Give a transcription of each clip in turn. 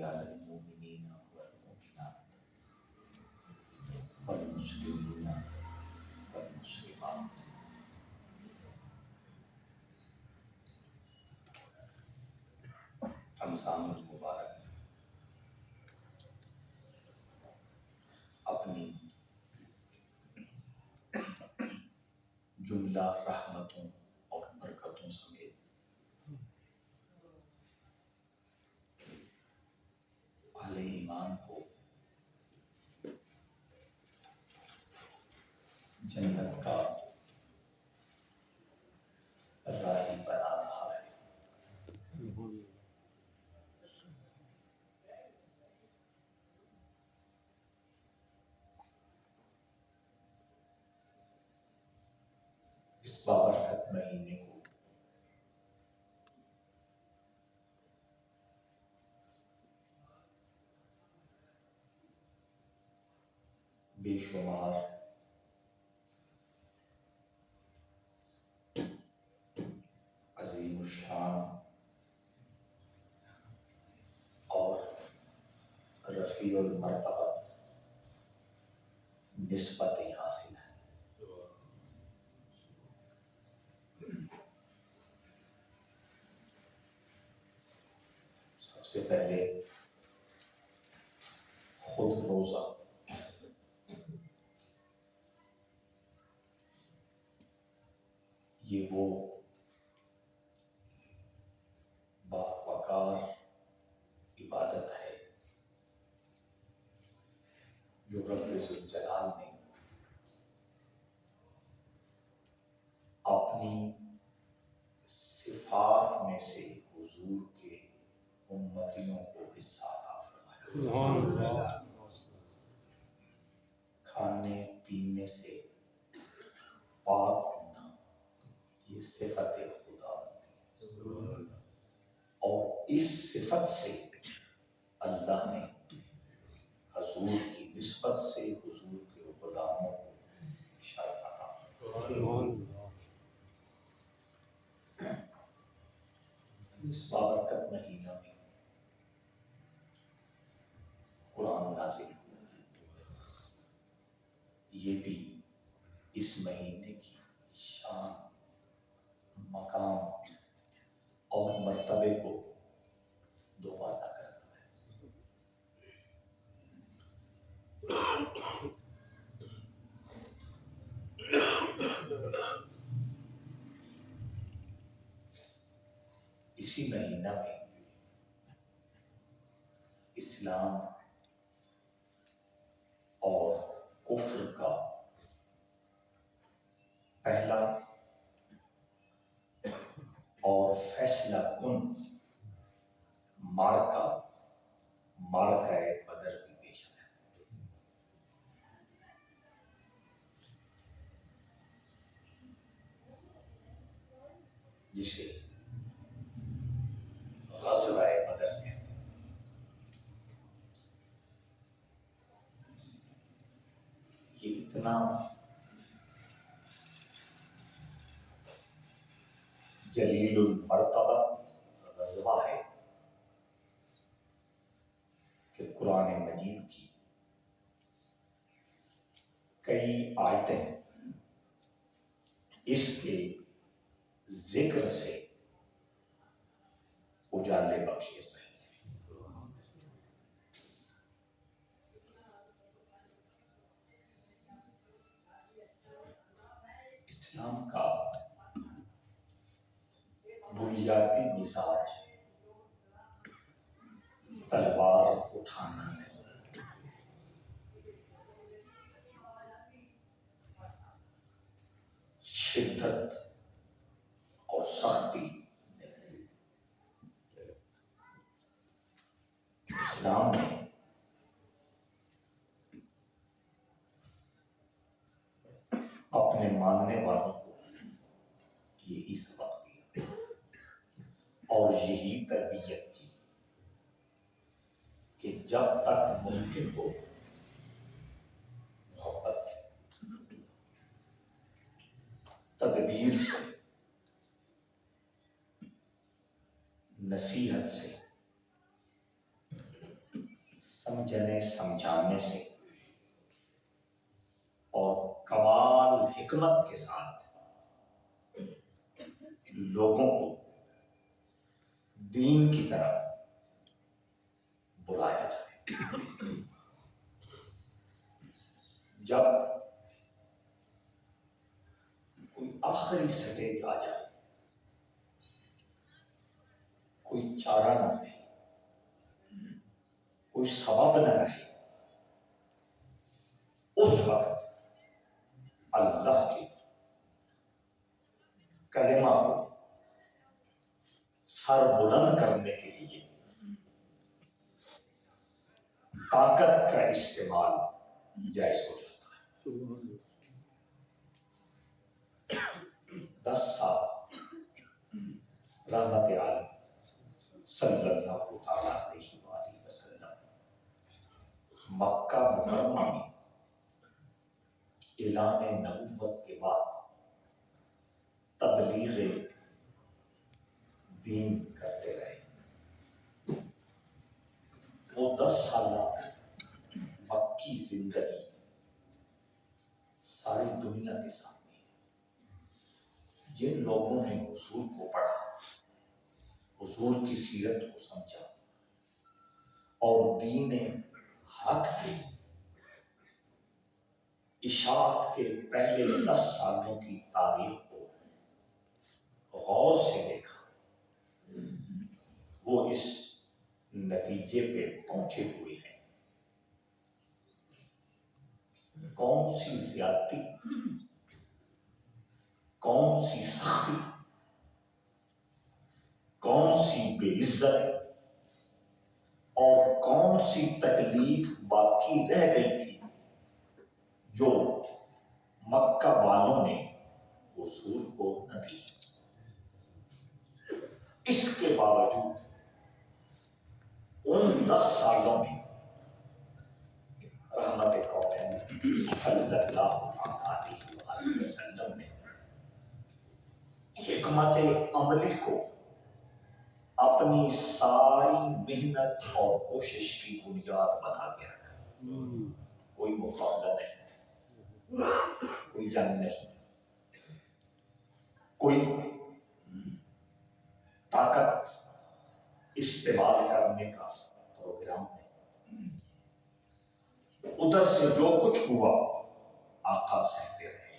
علی المؤمنین والمؤمنات والمسلمین والمسلمات رمضان المبارک اپنی جملہ رحمتوں اور برکتوں سمیت اہل ایمان کو جنت کا راہی بنا رہا ہے۔ اس بابرکت مہینے کو بے شمار عظیم الشان اور رفیع المرتبت نسبتیں حاصل ہیں۔ سب سے پہلے خود روزہ یہ وہ باوقار عبادت ہے جو رب ذوالجلال نے اپنی صفات میں سے حضور کے امتیوں کو حصہ عطا فرمایا۔ کھانے پینے سے پاک ہونا یہ صفت خدا ہے، اور اس صفت سے اللہ نے حضور کی نسبت سے حضور کے غلاموں کو شرف عطا فرمایا۔ اس بابرکت مہینہ میں قرآن نازل ہوا، یہ بھی اس مہینے کی شان، مقام اور مرتبے کو دوبارہ کرتا ہے۔ اسی مہینہ میں اسلام اور کفر کا پہلا اور فیصلہ کن مارکہ بدر بھی پیش آیا، جسے غزوہ بدر کہتے ہیں۔ یہ اتنا جلیل المرتبہ غزوہ ہے کہ قرآن مجید کی کئی آیتیں اس کے ذکر سے اجالے بخیر رہے ہیں۔ اسلام کا بنیادی مزاج تلوار اٹھانا ہے، شدت اور سختی۔ اسلام نے اپنے ماننے والوں کو یہی سبق دیا اور یہی تربیت کی کہ جب تک ممکن ہو محبت سے، تدبیر سے، نصیحت سے سمجھنے سمجھانے سے اور کمال حکمت کے ساتھ لوگوں کو دین کی طرف بلایا جائے۔ جب کوئی آخری سٹیج آ جائے، کوئی چارہ نہ رہے، کوئی سبب نہ رہے، اس وقت اللہ کے کلمہ کو سر بلند کرنے کے لیے طاقت کا استعمال جائز ہو جاتا ہے۔ 10 سال رحمت عالم صلی اللہ تعالیٰ علیہ وآلہ وسلم مکہ مکرمہ میں اعلان نبوت کے بعد تبلیغ دین کرتے رہے۔ وہ 10 سالہ مکی زندگی ساری دنیا کے سامنے، جن لوگوں نے حضور کو پڑھا، حضور کی سیرت کو سمجھا اور دین حق کی اشاعت کے پہلے 10 سالوں کی تاریخ کو غور سے دیکھا، وہ اس نتیجے پہ پہنچے ہوئے ہیں۔ کون سی زیادتی، کون سی سختی، کون سی بے عزت اور کون سی تکلیف باقی رہ گئی تھی جو مکہ والوں نے حضور کو نہ دی۔ اس کے باوجود ان 10 سالوں میں رحمت کونین صلی اللہ علیہ وآلہ وسلم نے حکمت عملی کو اپنی ساری محنت اور کوشش کی بنیاد بنا کے رکھا۔ کوئی مقابلہ نہیں، کوئی جنگ نہیں، کوئی طاقت استعمال کرنے کا پروگرام نہیں۔ ادھر سے جو کچھ ہوا آقا سہتے رہے،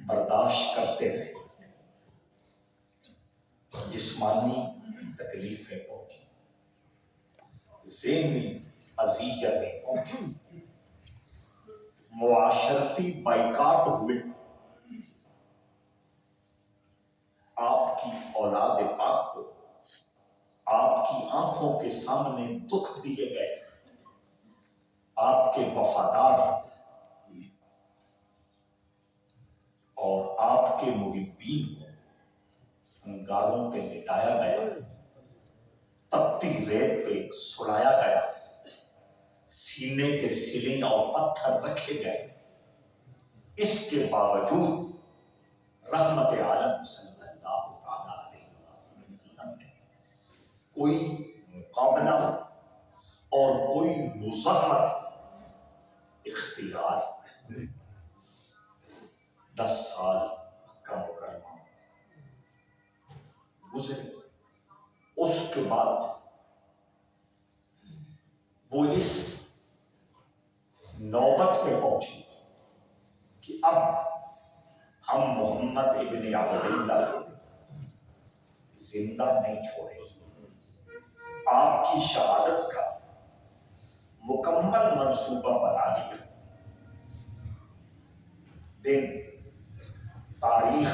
برداشت کرتے رہے، جسمانی تکلیفیں پہنچی، ذہنی اذیتیں پہنچی، معاشرتی بائیکاٹ ہوئے، آپ کی اولاد پاک کو آپ کی آنکھوں کے سامنے دکھ دیے گئے، آپ کے وفادار اور آپ کے محبین کو انگاروں پہ لٹایا گیا، تپتی ریت پہ سلایا گیا، سینے کے سلیں اور پتھر رکھے گئے۔ اس کے باوجود رحمت عالم صلی اللہ تعالیٰ علیہ وسلم نے کوئی مقابلہ اور کوئی مزاحمت اختیار 10 سال کا مکرمہ گزرے۔ اس کے بعد وہ اس نوبت پہ پہنچی کہ اب ہم محمد ابن عبداللہ کو زندہ نہیں چھوڑے، آپ کی شہادت کا مکمل منصوبہ بنا لیا، دن، تاریخ،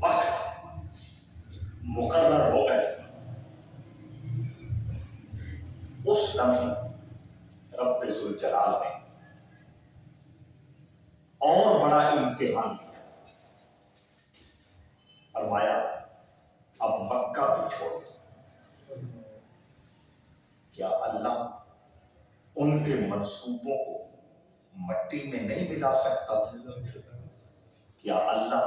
وقت مقرر ہو گئے۔ اس لمحے رب ذوالجلال نے اور بڑا امتحان دیا، فرمایا اب مکہ بھی چھوڑ دو۔ کیا اللہ ان کے منصوبوں کو مٹی میں نہیں ملا سکتا تھا؟ کیا اللہ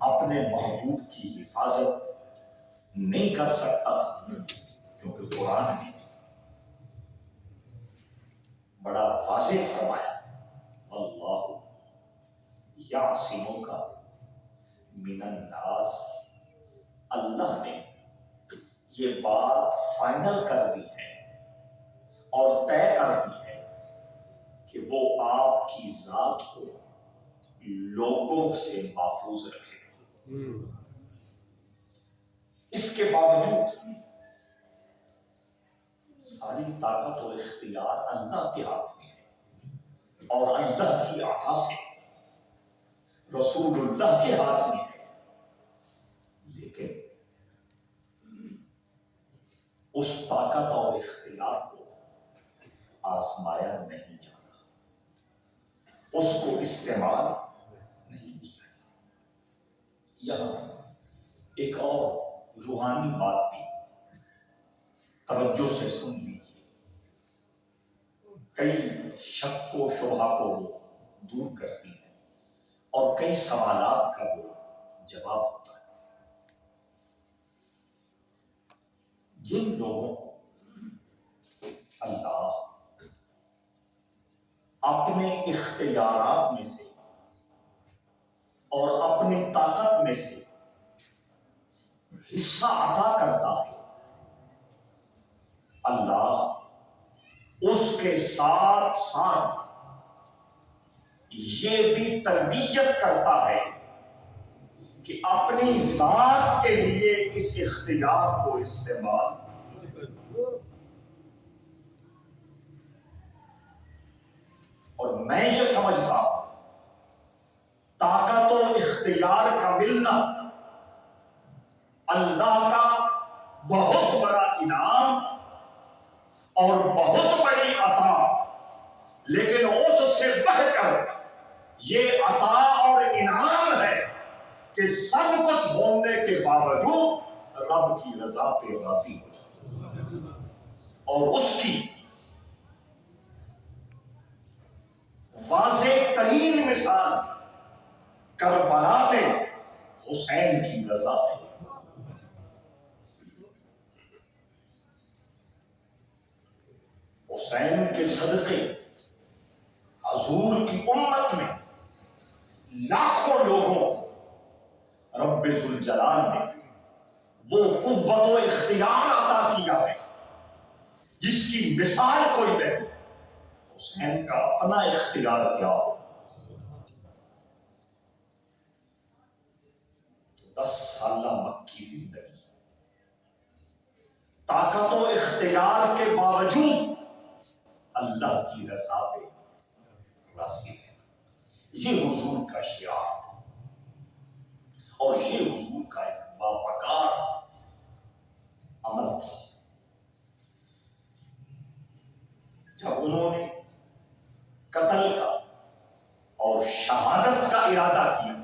اپنے محبوب کی حفاظت نہیں کر سکتا تھا؟ کیونکہ قرآن میں بڑا واضح فرمایا، اللہ یعصمک من الناس، اللہ نے یہ بات فائنل کر دی ہے اور طے کر دی ہے کہ وہ آپ کی ذات کو لوگوں سے محفوظ رکھے گا۔ اس کے باوجود ساری طاقت اور اختیار اللہ کے ہاتھ میں ہے، اور اللہ کی عطا سے رسول اللہ کے ہاتھ میں ہے، لیکن اس طاقت اور اختیار کو آزمایا نہیں جاتا، اس کو استعمال نہیں کیا جاتا۔ یہاں ایک اور روحانی بات بھی توجہ سے سن لیجیے، کئی شک و شبہ کو وہ دور کرتی ہے اور کئی سوالات کا وہ جواب ہوتا ہے۔ جن لوگوں کو اللہ اپنے اختیارات میں سے اور اپنی طاقت میں سے حصہ عطا کرتا ہے، اللہ اس کے ساتھ ساتھ یہ بھی تربیت کرتا ہے کہ اپنی ذات کے لیے اس اختیار کو استعمال اور میں یہ سمجھتا ہوں طاقت و اختیار کا ملنا اللہ کا بہت بڑا انعام اور بہت بڑی عطا، لیکن اس سے بڑھ کر یہ عطا اور انعام ہے کہ سب کچھ ہونے کے باوجود رب کی رضا پہ راضی ہو جائے، اور اس کی واضح ترین مثال کربلا میں حسین کی رضا ہے۔ حسین کے صدقے حضور کی امت میں لاکھوں لوگوں کو رب ذوالجلال نے وہ قوت و اختیار عطا کیا ہے جس کی مثال کوئی نہیں۔ حسین کا اپنا اختیار کیا ہو، 10 سالہ مکی زندگی، طاقت و اختیار کے باوجود اللہ کی رضا پہ راضی ہے۔ یہ حضور کا شعار اور یہ حضور کا ایک باوقار عمل تھا۔ جب انہوں نے قتل کا اور شہادت کا ارادہ کیا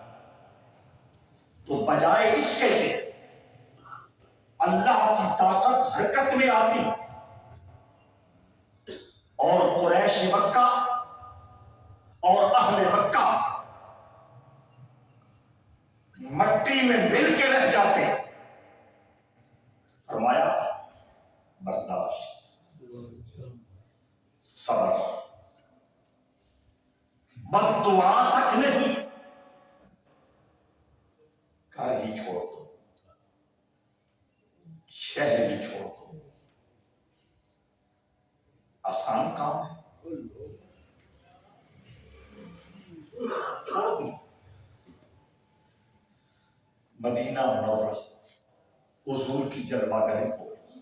تو بجائے اس کے کہ اللہ کی طاقت حرکت میں آتی اور قریش مکہ اور اہل مکہ مٹی میں مل کے رہ جاتے، فرمایا برداشت، صبر، بد دعا تک نہیں، گھر ہی چھوڑ دو، شہر ہی چھوڑ دو۔ آسان کام ہے، چھوڑ دو۔ مدینہ منورہ حضور کی جلوہ گری ہو گئی،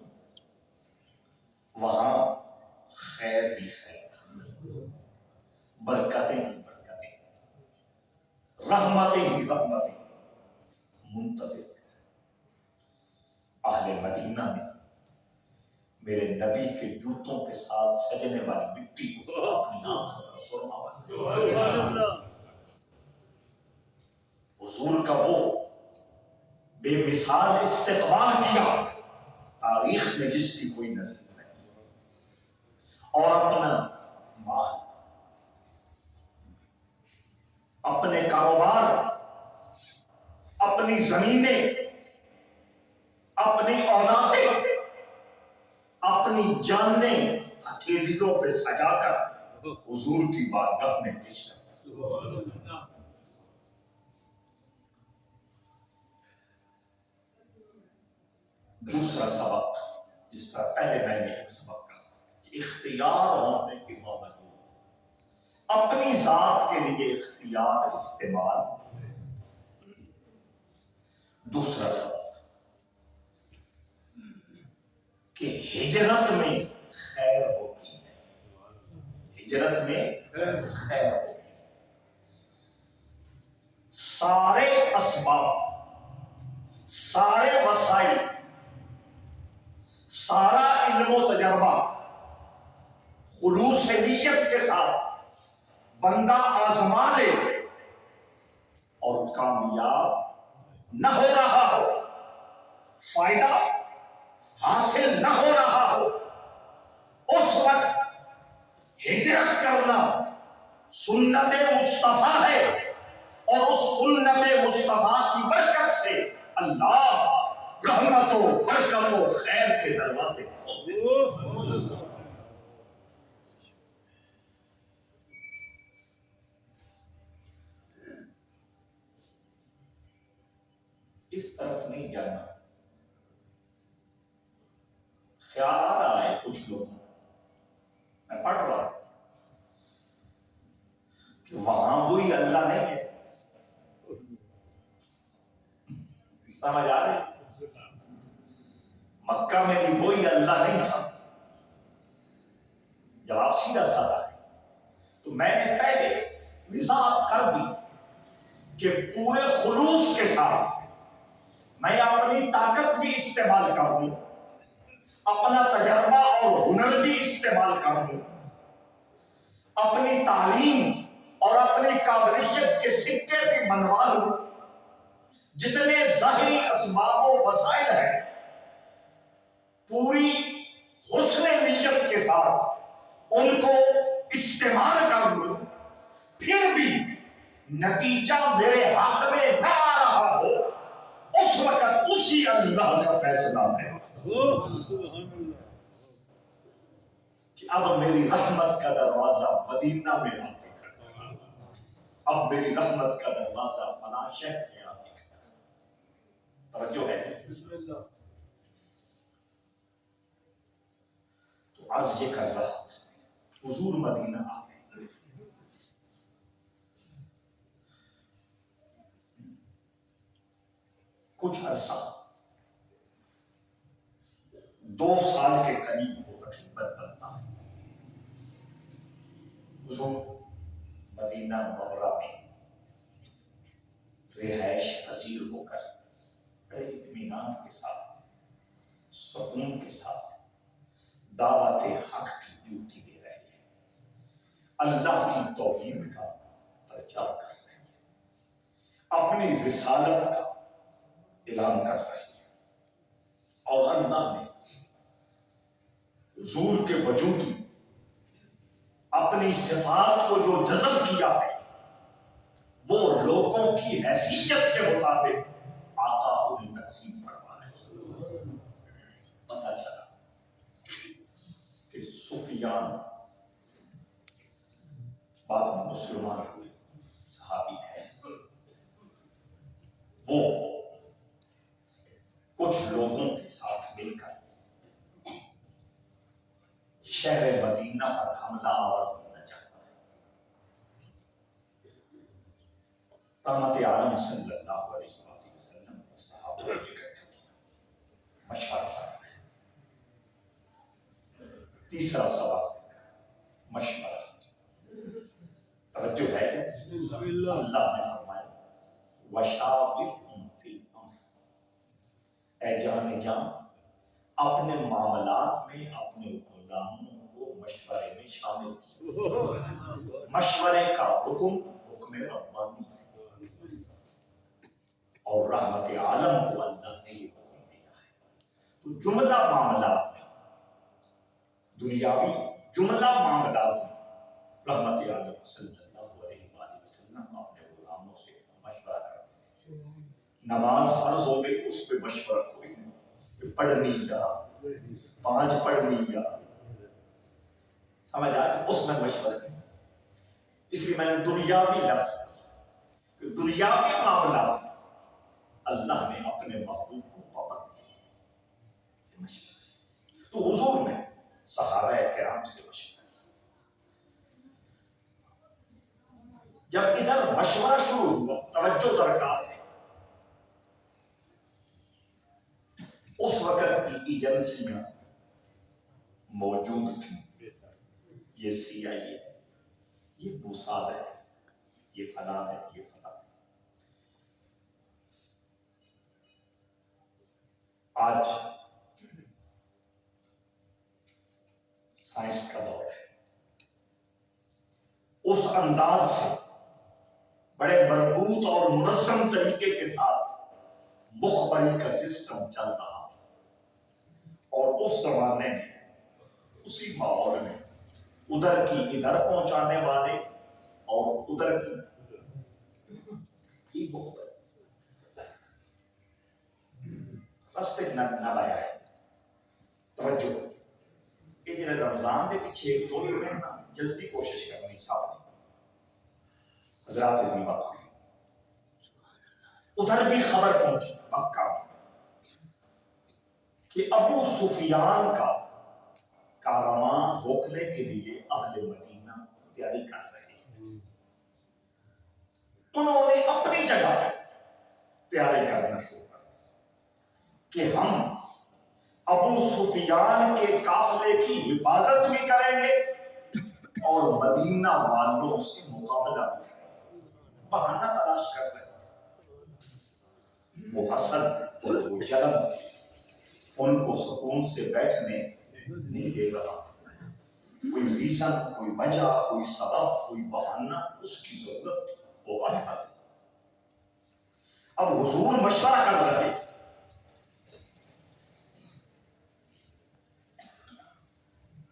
وہاں خیر ہی خیر، برکتیں ہی برکتیں، رحمتیں ہی رحمتیں منتظر تھے۔ اہل مدینہ نے میرے نبی کے جوتوں کے ساتھ سجنے والی مٹی کو اپنی آنکھوں پر سرما بنا، حضور کا وہ بے مثال استقبال کیا تاریخ میں جس کی کوئی نظیر نہیں، اور اپنا مال، اپنے کاروبار، اپنی زمینیں، اپنی اولادیں، اپنی جانیں ہتھیلیوں پہ سجا کر حضور کی بارگاہ میں پیش کرتا ہے۔ دوسرا سبق، جس طرح پہلے میں نے ایک سبق کہا کہ اختیار ہونے کے باوجود اپنی ذات کے لیے اختیار استعمال۔ دوسرا سبق کہ ہجرت میں خیر ہوتی ہے، ہجرت میں خیر ہوتی ہے۔ سارے اسباب، سارے وسائل، سارا علم و تجربہ خلوص نیت کے ساتھ بندہ آزما لے اور کامیاب نہ ہو رہا ہو، فائدہ حاصل نہ ہو رہا ہو، اس وقت ہجرت کرنا سنت مصطفیٰ ہے، اور اس سنت مصطفیٰ کی برکت سے اللہ رحمت و برکت و خیر کے دروازے کھول دے۔ اس طرف نہیں جانا۔ خیال آ رہا ہے کچھ لوگوں، میں پڑھ رہا ہوں کہ وہاں وہی اللہ نہیں ہے۔ سمجھ آ رہی؟ مکہ میں بھی وہی اللہ نہیں تھا۔ جواب سیدھا سادہ ہے۔ تو میں نے پہلے وضاحت کر دی کہ پورے خلوص کے ساتھ میں اپنی طاقت بھی استعمال کروں، اپنا تجربہ اور ہنر بھی استعمال کروں، اپنی تعلیم اور اپنی قابلیت کے سکے بھی منوا لوں، جتنے ظاہری اسباب و وسائل ہیں پوری حسن نیت کے ساتھ ان کو استعمال کر لوں، پھر بھی نتیجہ میرے ہاتھ میں نہ آ رہا ہو، اس وقت اسی اللہ کا فیصلہ ہے کہ اب میری رحمت کا دروازہ مدینہ میں آ کے کھڑا ہے، اب میری رحمت کا دروازہ فلاں شہر میں آ کے کھڑا ہے۔ توجہ ہے؟ بسم اللہ۔ تو عرض یہ کر رہا تھا، حضور مدینہ آ گئے۔ کچھ عرصہ 2 سال کے قریب وہ تقریباً بنتا ہے، حضور مدینہ منورہ میں رہائش پذیر ہو کر بڑے اطمینان کے ساتھ، سکون کے ساتھ دعوت حق کی ڈیوٹی دے رہے ہیں، اللہ کی توحید کا پرچار کر رہے ہیں، اپنی رسالت کا اعلان کر رہے ہیں، اور اللہ نے حضور کے وجود میں اپنی صفات کو جو جذب کیا ہے وہ لوگوں کی حیثیت کے مطابق آقا انہیں تقسیم فرما ہے۔ پتہ چلا کہ سفیان بعد میں مسلمان ہوئے صحابی ہے، وہ کچھ لوگوں کے ساتھ مل کر شہر مدینہ پر حملہ آور ہونا چاہتا ہے۔ رحمت عالم صلی اللہ علیہ وسلم صحابہ کو اکٹھا کیا، مشورہ کرنا ہے۔ تیسرا سوال مشورہ، توجہ ہے؟ اللہ نے فرمایا وَشَاوِرْهُمْ فِي الْأَمْرِ، اے جان جان اپنے معاملات میں اپنے غلاموں کو مشورے میں شامل کیا۔ مشورے کا حکم حکم ربانی ہے، اور رحمت عالم کو اللہ نے یہ حکم دیا ہے۔ تو جملہ معاملات میں، دنیاوی جملہ معاملات میں رحمت عالم صلی اللہ علیہ وآلہ وسلم اپنے غلاموں سے مشورہ کرتے ہیں۔ نماز فرض ہو گئی، اس پہ مشورہ کوئی نہیں، پڑھنی یا 5 پڑھنی یا سمجھ آ اس میں مشورہ نہیں، اس لیے میں نے دنیاوی لفظ، دنیاوی معاملات اللہ نے اپنے محبوب کو پابند کیا مشورہ، تو حضور نے صحابہ کرام سے مشورہ، جب ادھر مشورہ شروع ہوا، توجہ درکار ہے، اس وقت کی ایجنسیاں موجود تھیں، یہ CIA ہے، یہ موساد ہے، یہ فلاں ہے، یہ فلاں ہے۔ آج سائنس کا دور ہے، اس انداز سے بڑے مربوط اور منظم طریقے کے ساتھ مخبری کا سسٹم چل رہا ہے، اور اس زمانے میں اسی ماحول میں ادھر کی ادھر پہنچانے والے اور ادھر کی مخبری رستے نہ لایا ہے۔ توجہ، یہ رمضان کے پیچھے ایک دو منٹ نا جلدی کوشش کرنی صاحب حضرات عظیمہ، ادھر بھی خبر پہنچی مکہ کہ ابو سفیان کا کارواں روکنے کے لیے اہل مدینہ تیاری کر رہے ہیں، انہوں نے اپنی جگہ پہ تیاری کرنا شروع کر کہ ہم ابو سفیان کے قافلے کی حفاظت بھی کریں گے اور مدینہ والوں سے مقابلہ بھی کریں گے۔ بہانہ تلاش کر رہے ہیں، وہ حسد وہ جلن ان کو سکون سے بیٹھنے نہیں دے رہا، کوئی ریزن، کوئی وجہ، کوئی سبب، کوئی بہانہ اس کی ضرورت وہ آتا ہے۔ اب حضور مشورہ کر رہے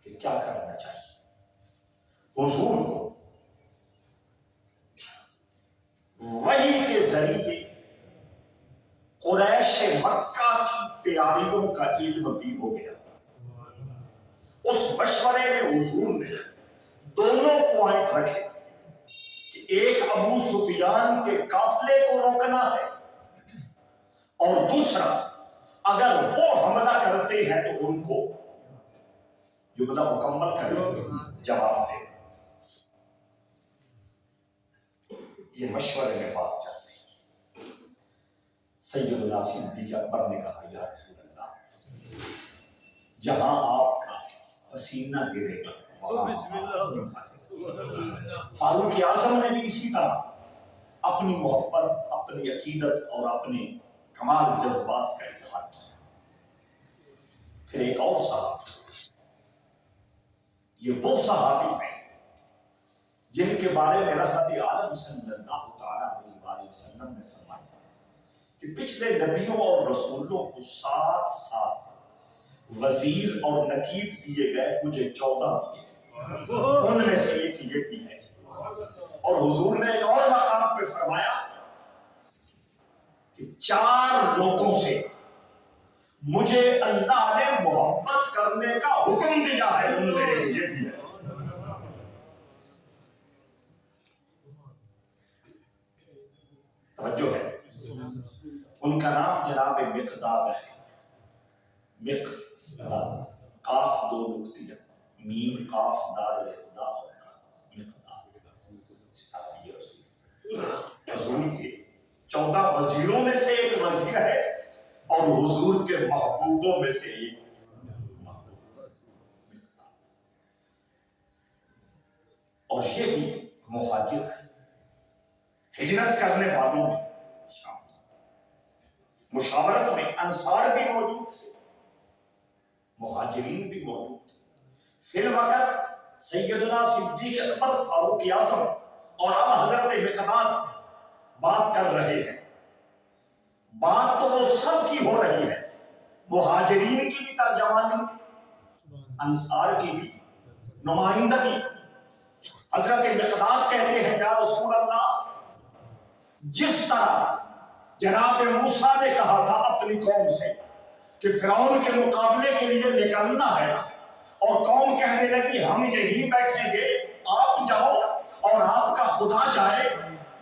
کہ کیا کرنا چاہیے۔ حضور کو وحی کے ذریعے قریش مکہ کی تیاریوں کا علم بھی ہو گیا۔ اس مشورے میں حضور نے دونوں پوائنٹ رکھے کہ ایک ابو سفیان کے قافلے کو روکنا ہے، اور دوسرا اگر وہ حملہ کرتے ہیں تو ان کو جملہ مکمل کریں، جواب دے۔ یہ مشورے میں بات چل رہی ہے۔ سیدنا صدیق اکبر نے کہا یا رسول اللہ، جہاں آپ کا پسینہ گرے گا فاروق اعظم نے بھی اسی طرح اپنی محبت، اپنی عقیدت اور اپنے کمال جذبات کا اظہار کیا۔ پھر ایک اور صحابی، یہ وہ صحابی ہیں جن کے بارے میں رحمت عالم صلی اللہ تعالیٰ علیہ وسلم نے فرمایا کہ پچھلے نبیوں اور رسولوں کو 7 وزیر اور نقیب دیے گئے، مجھے 14 دیے گئے، ان میں سے ایک یہ بھی ہے۔ اور حضور نے ایک اور مقام پہ فرمایا کہ 4 لوگوں سے مجھے اللہ نے محبت کرنے کا حکم دیا ہے، ان میں یہ بھی ہے۔ توجہ ہے، ان کا نام جناب مقداد ہے، مقداد، قاف 2 نقطہ، میم قاف دال اقدا، مقداد صحابی رسول۔ حضور کے 14 وزیروں میں سے ایک وزیر ہے، اور حضور کے محبوبوں میں سے ایک محبوب، اور یہ بھی مہاجر ہے، ہجرت کرنے والوں میں شامل۔ مشاورت میں انصار بھی موجود تھے، مہاجرین بھی موجود تھے۔ فی الوقت سیدنا صدیق اکبر، فاروق اعظم اور اب حضرت مقداد بات کر رہے ہیں۔ بات تو وہ سب کی ہو رہی ہے، مہاجرین کی بھی ترجمانی، انصار کی بھی نمائندگی۔ حضرت مقداد کہتے ہیں یا رسول اللہ، جس طرح جناب موسیٰ نے کہا تھا اپنی قوم سے کہ فرعون کے مقابلے کے لیے نکلنا ہے، اور قوم کہنے لگی ہم یہی بیٹھیں گے، آپ جاؤ اور آپ کا خدا جائے۔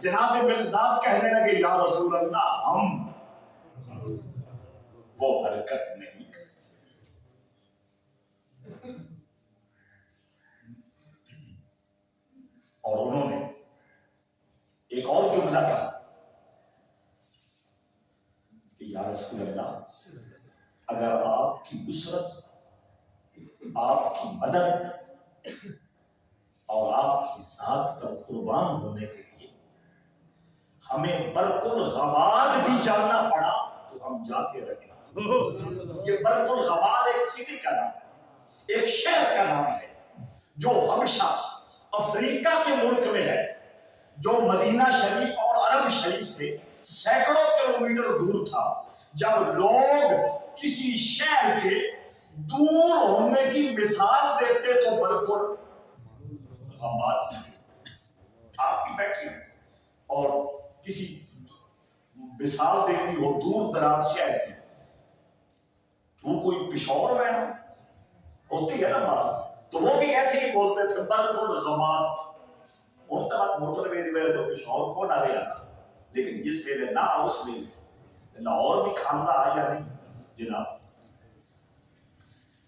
جناب مقداد کہنے لگے یا رسول اللہ ہم وہ حرکت نہیں کریں۔ اور انہوں نے ایک اور جملہ کہا کہ یا رسول اللہ اگر آپ کی نصرت، آپ کی مدد اور آپ کی ذات پر قربان ہونے کے لیے ہمیں برق الغماد بھی جاننا پڑا تو ہم جا کے رہیں۔ یہ برق الغماد ایک سٹی کا نام ہے، ایک شہر کا نام ہے جو حبشہ افریقہ کے ملک میں ہے، جو مدینہ شریف اور عرب شریف سے سینکڑوں کلومیٹر دور تھا۔ جب لوگ کسی شہر کے دور ہونے کی مثال دیتے تو برق الغماد آپ بھی بیٹھے ہیں اور کسی مثال دیتی ہو دور دراز شہر کی، وہ کوئی پشاور میں نا ہوتی ہے نا بات، تو وہ بھی ایسے ہی بولتے تھے برق الغماد۔ ان تک موٹر وے دی وجہ تو پشاور کو نہ رہا، لیکن اس ویلے نہ اس ویلے لاہور بھی کھاندہ آیا نہیں جناب۔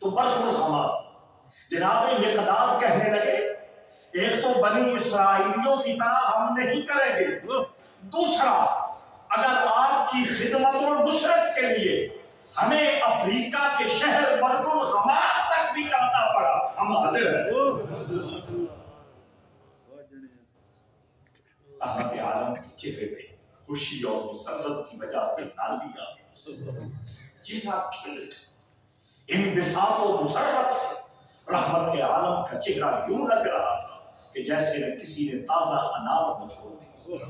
تو برق الغماد جناب مقداد کہنے لگے ایک تو بنی اسرائیلیوں کی طرح ہم نہیں کریں گے، دوسرا اگر آپ کی خدمت و نصرت کے لیے ہمیں افریقہ کے شہر برق الغماد تک بھی جانا پڑا ہم حاضر ہیں۔ احمد عالم کے چہرے پہ خوشی اور مسرت کی وجہ سے نالیاں چہرہ کھل انبساط و مسرت سے رحمت کے عالم کا چہرہ یوں لگ رہا تھا کہ جیسے کسی نے تازہ انار مجھول دیا۔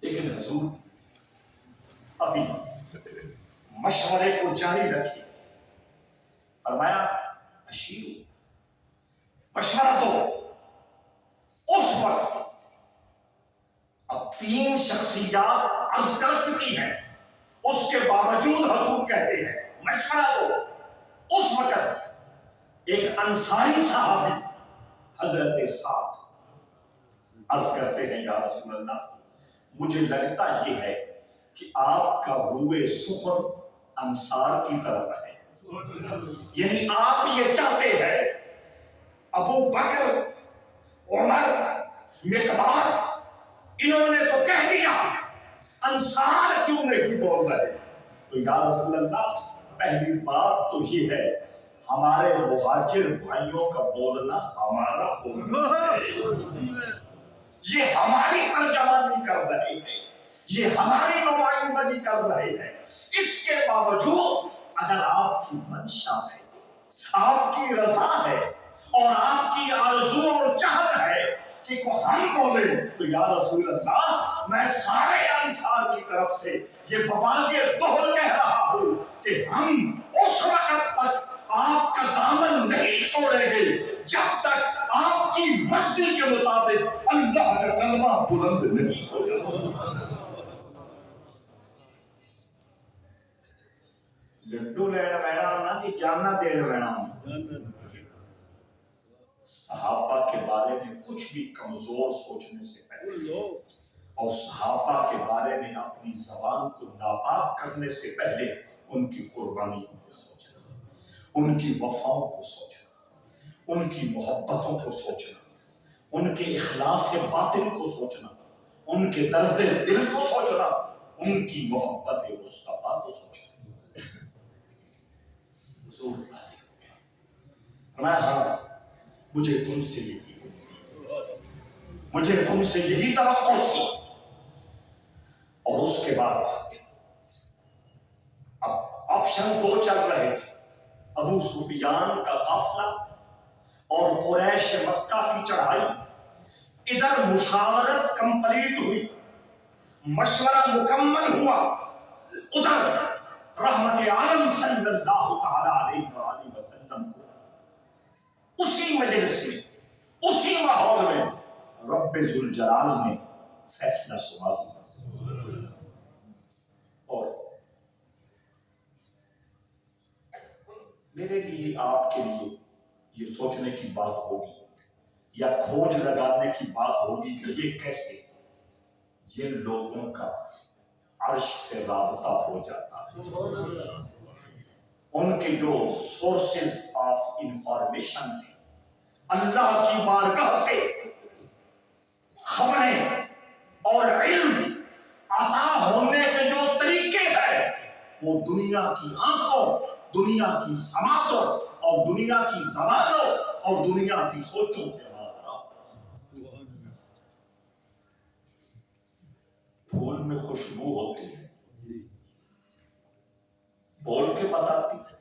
لیکن حضور ابھی مشورے کو جاری رکھے، فرمایا اشیرو، مشورہ تو اس وقت اب 3 شخصیات عرض کر چکی ہیں، اس کے باوجود حضور کہتے ہیں مشورہ تو اس وقت ایک انصاری صحابی حضرت سعد عرض کرتے ہیں یا رسول اللہ مجھے لگتا یہ ہے کہ آپ کا روئے سخن انصار کی طرف ہے، یعنی آپ یہ چاہتے ہیں ابو بکر، عمر، مقداد انہوں نے تو کہہ دیا، انصار کیوں نہیں بول رہے؟ تو یا رسول اللہ پہلی بات تو یہ ہے ہمارے مہاجر بھائیوں کا بولنا ہمارا بولنا ہے، یہ ہماری ترجمانی کر رہے ہیں، یہ ہماری نمائندگی کر رہے ہیں۔ اس کے باوجود اگر آپ کی منشا ہے، آپ کی رضا ہے اور آپ کی آرزو اور چاہت ہے کہ کو ہم بولے تو یا رسول اللہ میں سارے انصار کی طرف سے یہ بباغ دہل کہہ رہا ہوں کہ ہم اس وقت تک آپ کا دامن نہیں چھوڑیں گے جب تک آپ کی مرضی کے مطابق اللہ کا کلمہ بلند نہیں ہو جائے۔ لڈو لینا بینا نہ کہ جاننا دینا بینا۔ صحابہ کے بارے میں کچھ بھی کمزور سوچنے سے پہلے اور صحابہ کے بارے میں اپنی زبان کو ناپاک کرنے سے پہلے ان کی قربانی کو سوچنا، ان کی وفاؤں کو سوچنا، ان کی محبتوں کو سوچنا، ان کے اخلاص باطن کو سوچنا، ان کے درد دل کو سوچنا، ان کی محبت مصطفیٰ کو سوچنا۔ حضور راضی ہو گیا، میں ہاں مجھے تم سے یہی مجھے تم سے یہی توقع تھی۔ اور اس کے بعد اب آپشن 2 چل رہے تھے، ابو سفیان کا قافلہ اور قریش مکہ کی چڑھائی۔ ادھر مشاورت کمپلیٹ ہوئی، مشورہ مکمل ہوا، ادھر رحمت عالم صلی اللہ تعالی علیہ وآلہ وسلم کو اسی مجلس میں اسی ماحول میں رب ذوالجلال نے فیصلہ سنا دیا۔ اور میرے لیے آپ کے لیے یہ سوچنے کی بات ہوگی یا کھوج لگانے کی بات ہوگی کہ یہ کیسے جن لوگوں کا عرش سے رابطہ ہو جاتا ہے، ان کے جو سورسز آف انفارمیشن ہیں، اللہ کی بارگاہ سے خبریں اور علم عطا ہونے کے جو طریقے ہیں، وہ دنیا کی آنکھوں، دنیا کی سماعتوں اور دنیا کی زبانوں اور دنیا کی سوچوں سے پھول میں خوشبو ہوتی ہے، بول کے بتاتی ہے،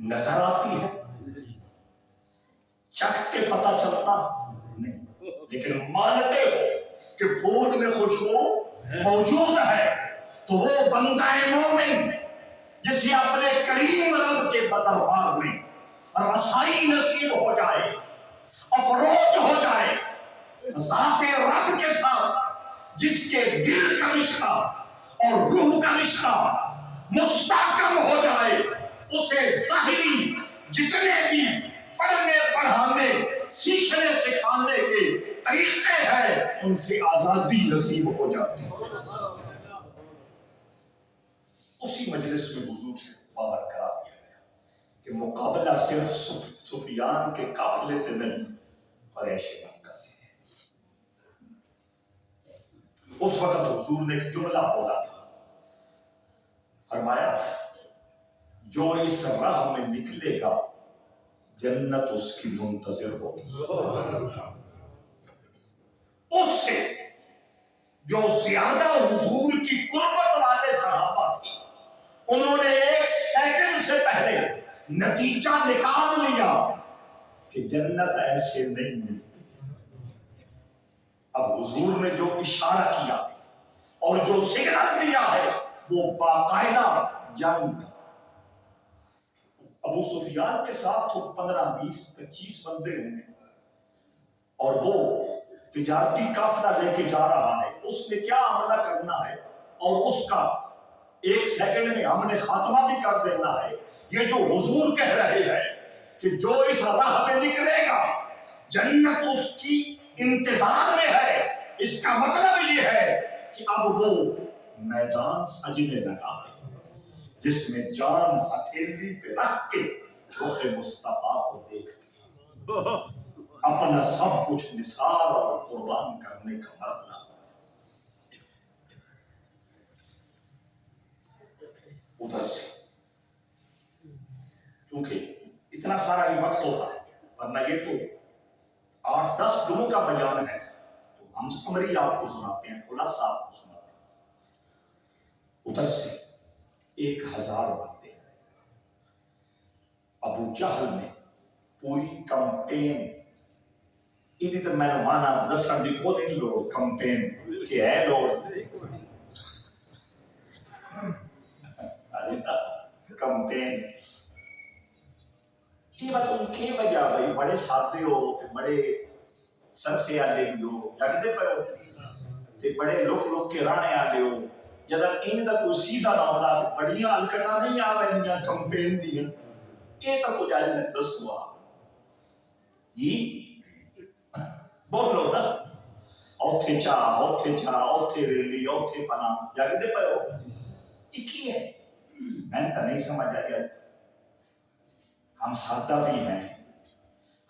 نظر آتی ہے، چکھ کے پتہ چلتا نہیں، لیکن مانتے ہو کہ پھول میں خوشبو موجود ہے تو وہ بندہ مومن جسے اپنے کریم رب کے دربار میں رسائی نصیب ہو جائے، اپروچ ہو جائے ذات رب کے ساتھ، جس کے دل کا رشتہ اور روح کا رشتہ مستحکم ہو جائے، اسے ظاہری جتنے بھی پڑھنے پڑھانے سیکھنے سکھانے کے طریقے ہیں ان سے آزادی نصیب ہو جاتی ہے۔ اسی مجلس میں حضور سے باہر کرا دیا گیا کہ مقابلہ صرف سفیان کے قافلے سے نہیں، قریش مکہ سے ہے۔ اس وقت حضور نے ایک جملہ بولا تھا، فرمایا جو اس راہ میں نکلے گا جنت اس کی منتظر ہوگی۔ اس سے جو زیادہ حضور کی قربت والے صحابہ تھے، انہوں نے ایک سیکنڈ سے پہلے نتیجہ نکال لیا کہ جنت ایسے نہیں ملتی۔ اب حضور نے جو اشارہ کیا اور جو سگنل دیا ہے وہ باقاعدہ جنگ۔ ابو سفیان کے ساتھ تو 15 20 25 بندے ہوں گے اور وہ تجارتی قافلہ لے کے جا رہا ہے، اس نے کیا حملہ کرنا ہے اور اس کا ایک سیکنڈ میں ہم نے خاتمہ بھی کر دینا ہے۔ یہ جو حضور کہہ رہے ہیں کہ جو اس راہ میں نکلے گا جنت اس کی انتظار میں ہے، اس کا مطلب یہ ہے کہ اب وہ میدان سجنے لگا ہے جس میں جان ہتھیلی پہ رکھ کے رخ مصطفیٰ کو دیکھ اپنا سب کچھ نثار اور قربان کرنے کا مرحلہ۔ ادھر سے کیونکہ اتنا سارا ہی وقت ہوتا ہے، ورنہ یہ تو 8-10 جمعوں کا بیان ہے، تو ہم سمری آپ کو سناتے ہیں، خلاصہ آپ کو سناتے ہیں۔ ادھر سے 1000 بندے، ابو جہل نے پوری کمپین ادھر تو میں نے مانا دسن دی کو نہیں لوگ کمپین کہ ہے لوگ کمپین یہ بات ان کی وجہ بھائی بڑے ساتھی ہو تے بڑے صرفے آلے بھی ہو جگدے پہ ہو تے بڑے لوک کے رانے آلے ہو جدہ ان دا کوئی سیزہ نہ ہونا تے بڑیاں الکٹا نہیں آویں کمپین دیا یہ تو کچھ آج میں 10 ہوا یہ بولو نا اوتھے چاہ اوتھے ریلی اوتھے پنا جگدے پہ ہو یہ کی ہے میں تو نہیں سمجھ آیا۔ ہم سادہ بھی ہیں،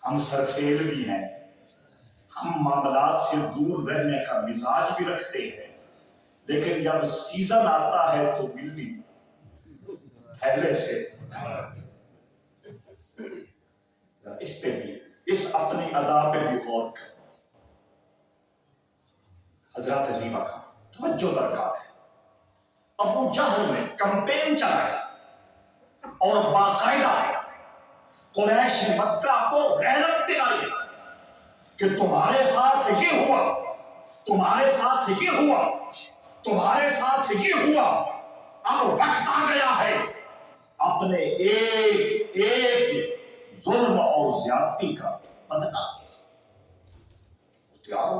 ہم سرفیل بھی ہیں، ہم معاملات سے دور رہنے کا مزاج بھی رکھتے ہیں، لیکن جب سیزن آتا ہے تو بلی پہلے سے اس پہ بھی اس اپنی ادا پہ بھی غور کریں۔ حضرات عظیمہ کا توجہ درکار ہے۔ ابو جہل نے کمپین چلایا اور باقاعدہ قریش مکہ کو غیرت دلائی کہ تمہارے ساتھ یہ ہوا، تمہارے ساتھ یہ ہوا، تمہارے ساتھ یہ ہوا، اب وقت آ گیا ہے اپنے ایک ایک ظلم اور زیادتی کا بدلہ تیار۔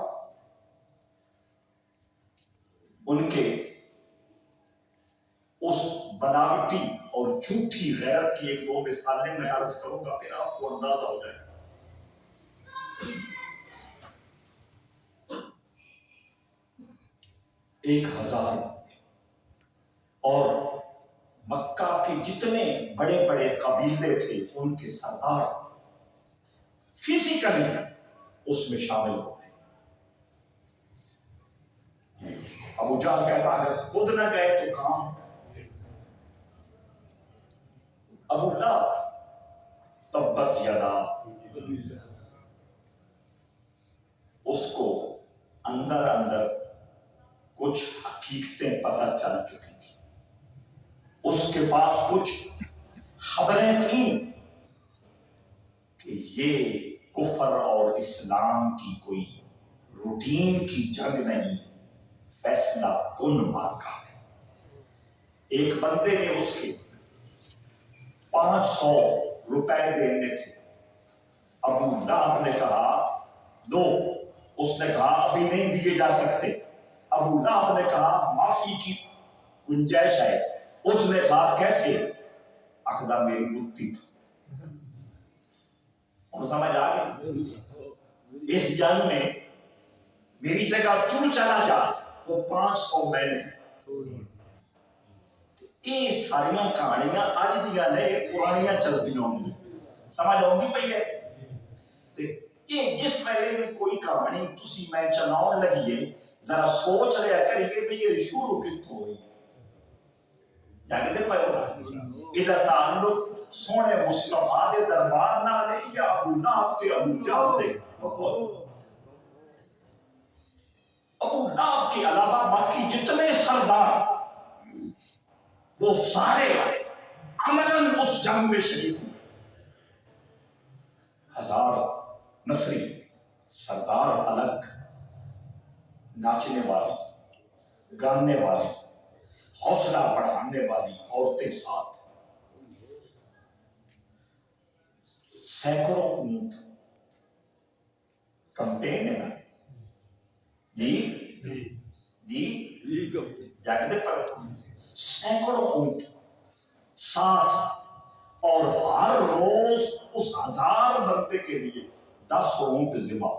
ان کے اس بناوٹی اور جھوٹی غیرت کی ایک دو مثالیں میں عرض کروں گا، پھر آپ کو اندازہ ہو جائے. 1000 اور مکہ کے جتنے بڑے بڑے قبیلے تھے ان کے سردار فزیکلی اس میں شامل ہو گئے. ابو جہل کہتا اگر خود نہ گئے تو کام. ابو لہب تبت یدا، اس کو اندر اندر کچھ حقیقتیں پتہ چل چکی تھی، اس کے پاس کچھ خبریں تھیں کہ یہ کفر اور اسلام کی کوئی روٹین کی جنگ نہیں، فیصلہ کن مارکا ہے. ایک بندے نے اس کے 500 روپے دینے تھے. ابو لہب نے کہا دو، اس نے کہا ابھی نہیں دیے جا سکتے. ابو لہب نے کہا معافی کی گنجائش ہے. اس نے کہا کیسے؟ اخدا میری بتی. اور سمجھ آ گئی؟ اس جنگ میں میری جگہ تو چلا جا، وہ 500 میں نے. یہ ساریاں کہانیاں اج دیاں نے، پرانیاں چلتی ہوں. سمجھ آؤں پئی ہے؟ یہ جس ویلے میں کوئی کہانی تسی میں چلاؤں لگیے، ذرا سوچ لیا کریے بھی یہ شروع کتوں ہوئی. جانتے پہ ادھر تعلق سونے مصطفیٰ دے دربار نہ لے یا ابو لہب تے ابو جہل دے. ابو لہب کے علاوہ باقی جتنے سردار وہ سارے عملاً اس جنگ میں شریک ہوئے. 1000 نفری سردار الگ، ناچنے والی، گانے والی، حوصلہ بڑھانے والی عورتیں ساتھ، سینکڑوں اونٹ. کمپین ہے نا جی جاگتے پر سینکڑوں اونٹ ساتھ، اور ہر روز اس 1000 بندے کے لیے 10 اونٹ ذبح.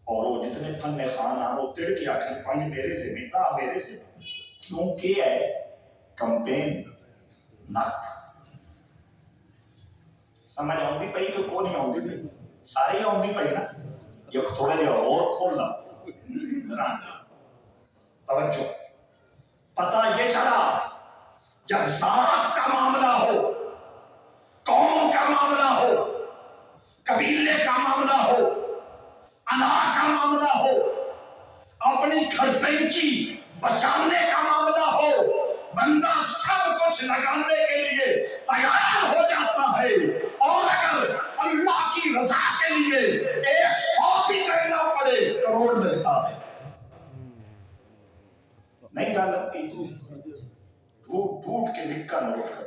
اور وہ جتنے فن خان آ وہ تڑ کے آخر پانچ میرے ذمہ تھا، میرے ذمہ، کیونکہ ہے کمپین نک. سمجھ آؤں پئی کہ کون نہیں آؤں پئی؟ ساری آؤں پئی نا. یہ تھوڑا جہا اور کھولنا توجہ. پتہ یہ چلا جب ذات کا معاملہ ہو، قوم کا معاملہ ہو، قبیلے کا معاملہ ہو، انا کا معاملہ ہو، اپنی کھڑپنچی بچانے کا معاملہ ہو، بندہ سب کچھ لگانے کے لیے تیار ہو جاتا ہے. اور اگر اللہ کی رضا کے لیے 100 بھی دینا پڑے کروڑ لگتا ہے. نہیں ڈالتی ڈھوٹ ڈھوٹ کے لکھا نوٹ کر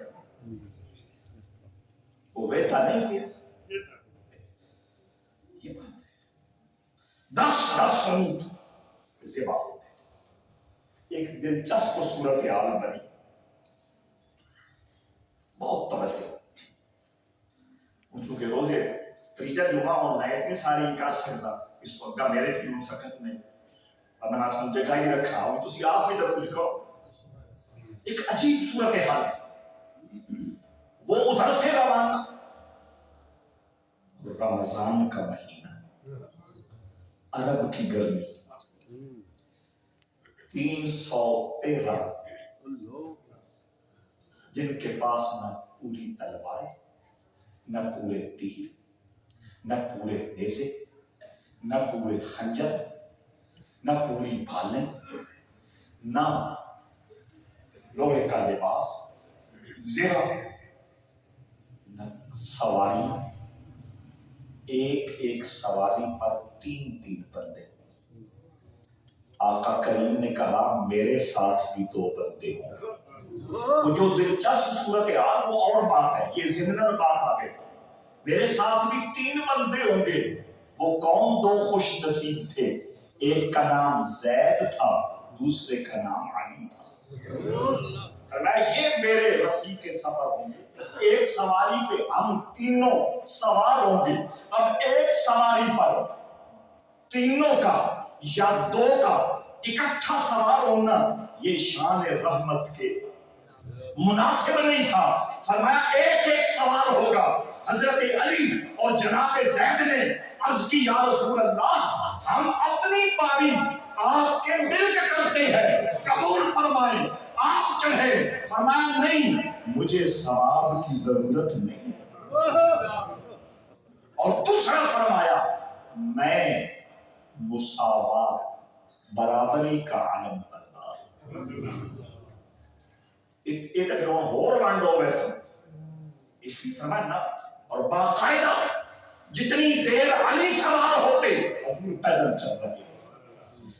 وہ ویتا نہیں کیا. یہ بات ہے 10 اونٹ ذبح ہو گئے. ایک دلچسپ صورتحال بنی. بہت توجہ، چونکہ روزے تیجا جمعہ اور نائٹ میں ساری کر سکتا اس وقت میرے کیوں سکت میں ورنہ میں جگہ ہی رکھا ہوں. تسی آپ بھی تو کچھ کہو. ایک عجیب صورتحال ہے. وہ ادھر سے روانہ، رمضان کا مہینہ، عرب کی گرمی، 313 جن کے پاس نہ پوری تلوار، نہ پورے تیر، نہ پورے نیزے، نہ پورے خنجر، نہ پوری بھالیں، نہ لوہے کا لباس، زرہ، نہ سواری. ایک ایک سواری پر 3 بندے. آقا کریم نے کہا میرے ساتھ بھی 2 بندے ہوں. وہ جو دلچسپ صورتحال وہ اور بات ہے، یہ ضمناً بات آ گئی. میرے ساتھ بھی 3 بندے ہوں گے. وہ کون 2 خوش نصیب تھے؟ ایک کا نام زید تھا، دوسرے کا نام علی تھا. فرمایا یہ میرے رفیق سفر ہوں گے، ایک سواری پہ ہم تینوں سوار ہوں گے۔ اب ایک سواری پر تینوں کا یا دو کا اکٹھا سوار ہونا یہ شان رحمت کے مناسب نہیں تھا۔ فرمایا ایک ایک سوار ہوگا۔ حضرت علی اور جناب زید نے عرض کی یا رسول اللہ ہم اپنی باری آپ کے مل کے کرتے ہیں، قبول فرمائیں، آپ چڑھے۔ فرمایا نہیں، مجھے ثواب کی ضرورت نہیں۔ اور دوسرا فرمایا میں مساوات برابری کا عالم کرنا۔ ایک اگرون ہور وانڈو ویسے اس لیے فرمایا نا، اور باقاعدہ جتنی دیر علی سوار ہوتے حضور پیدل چل رہے،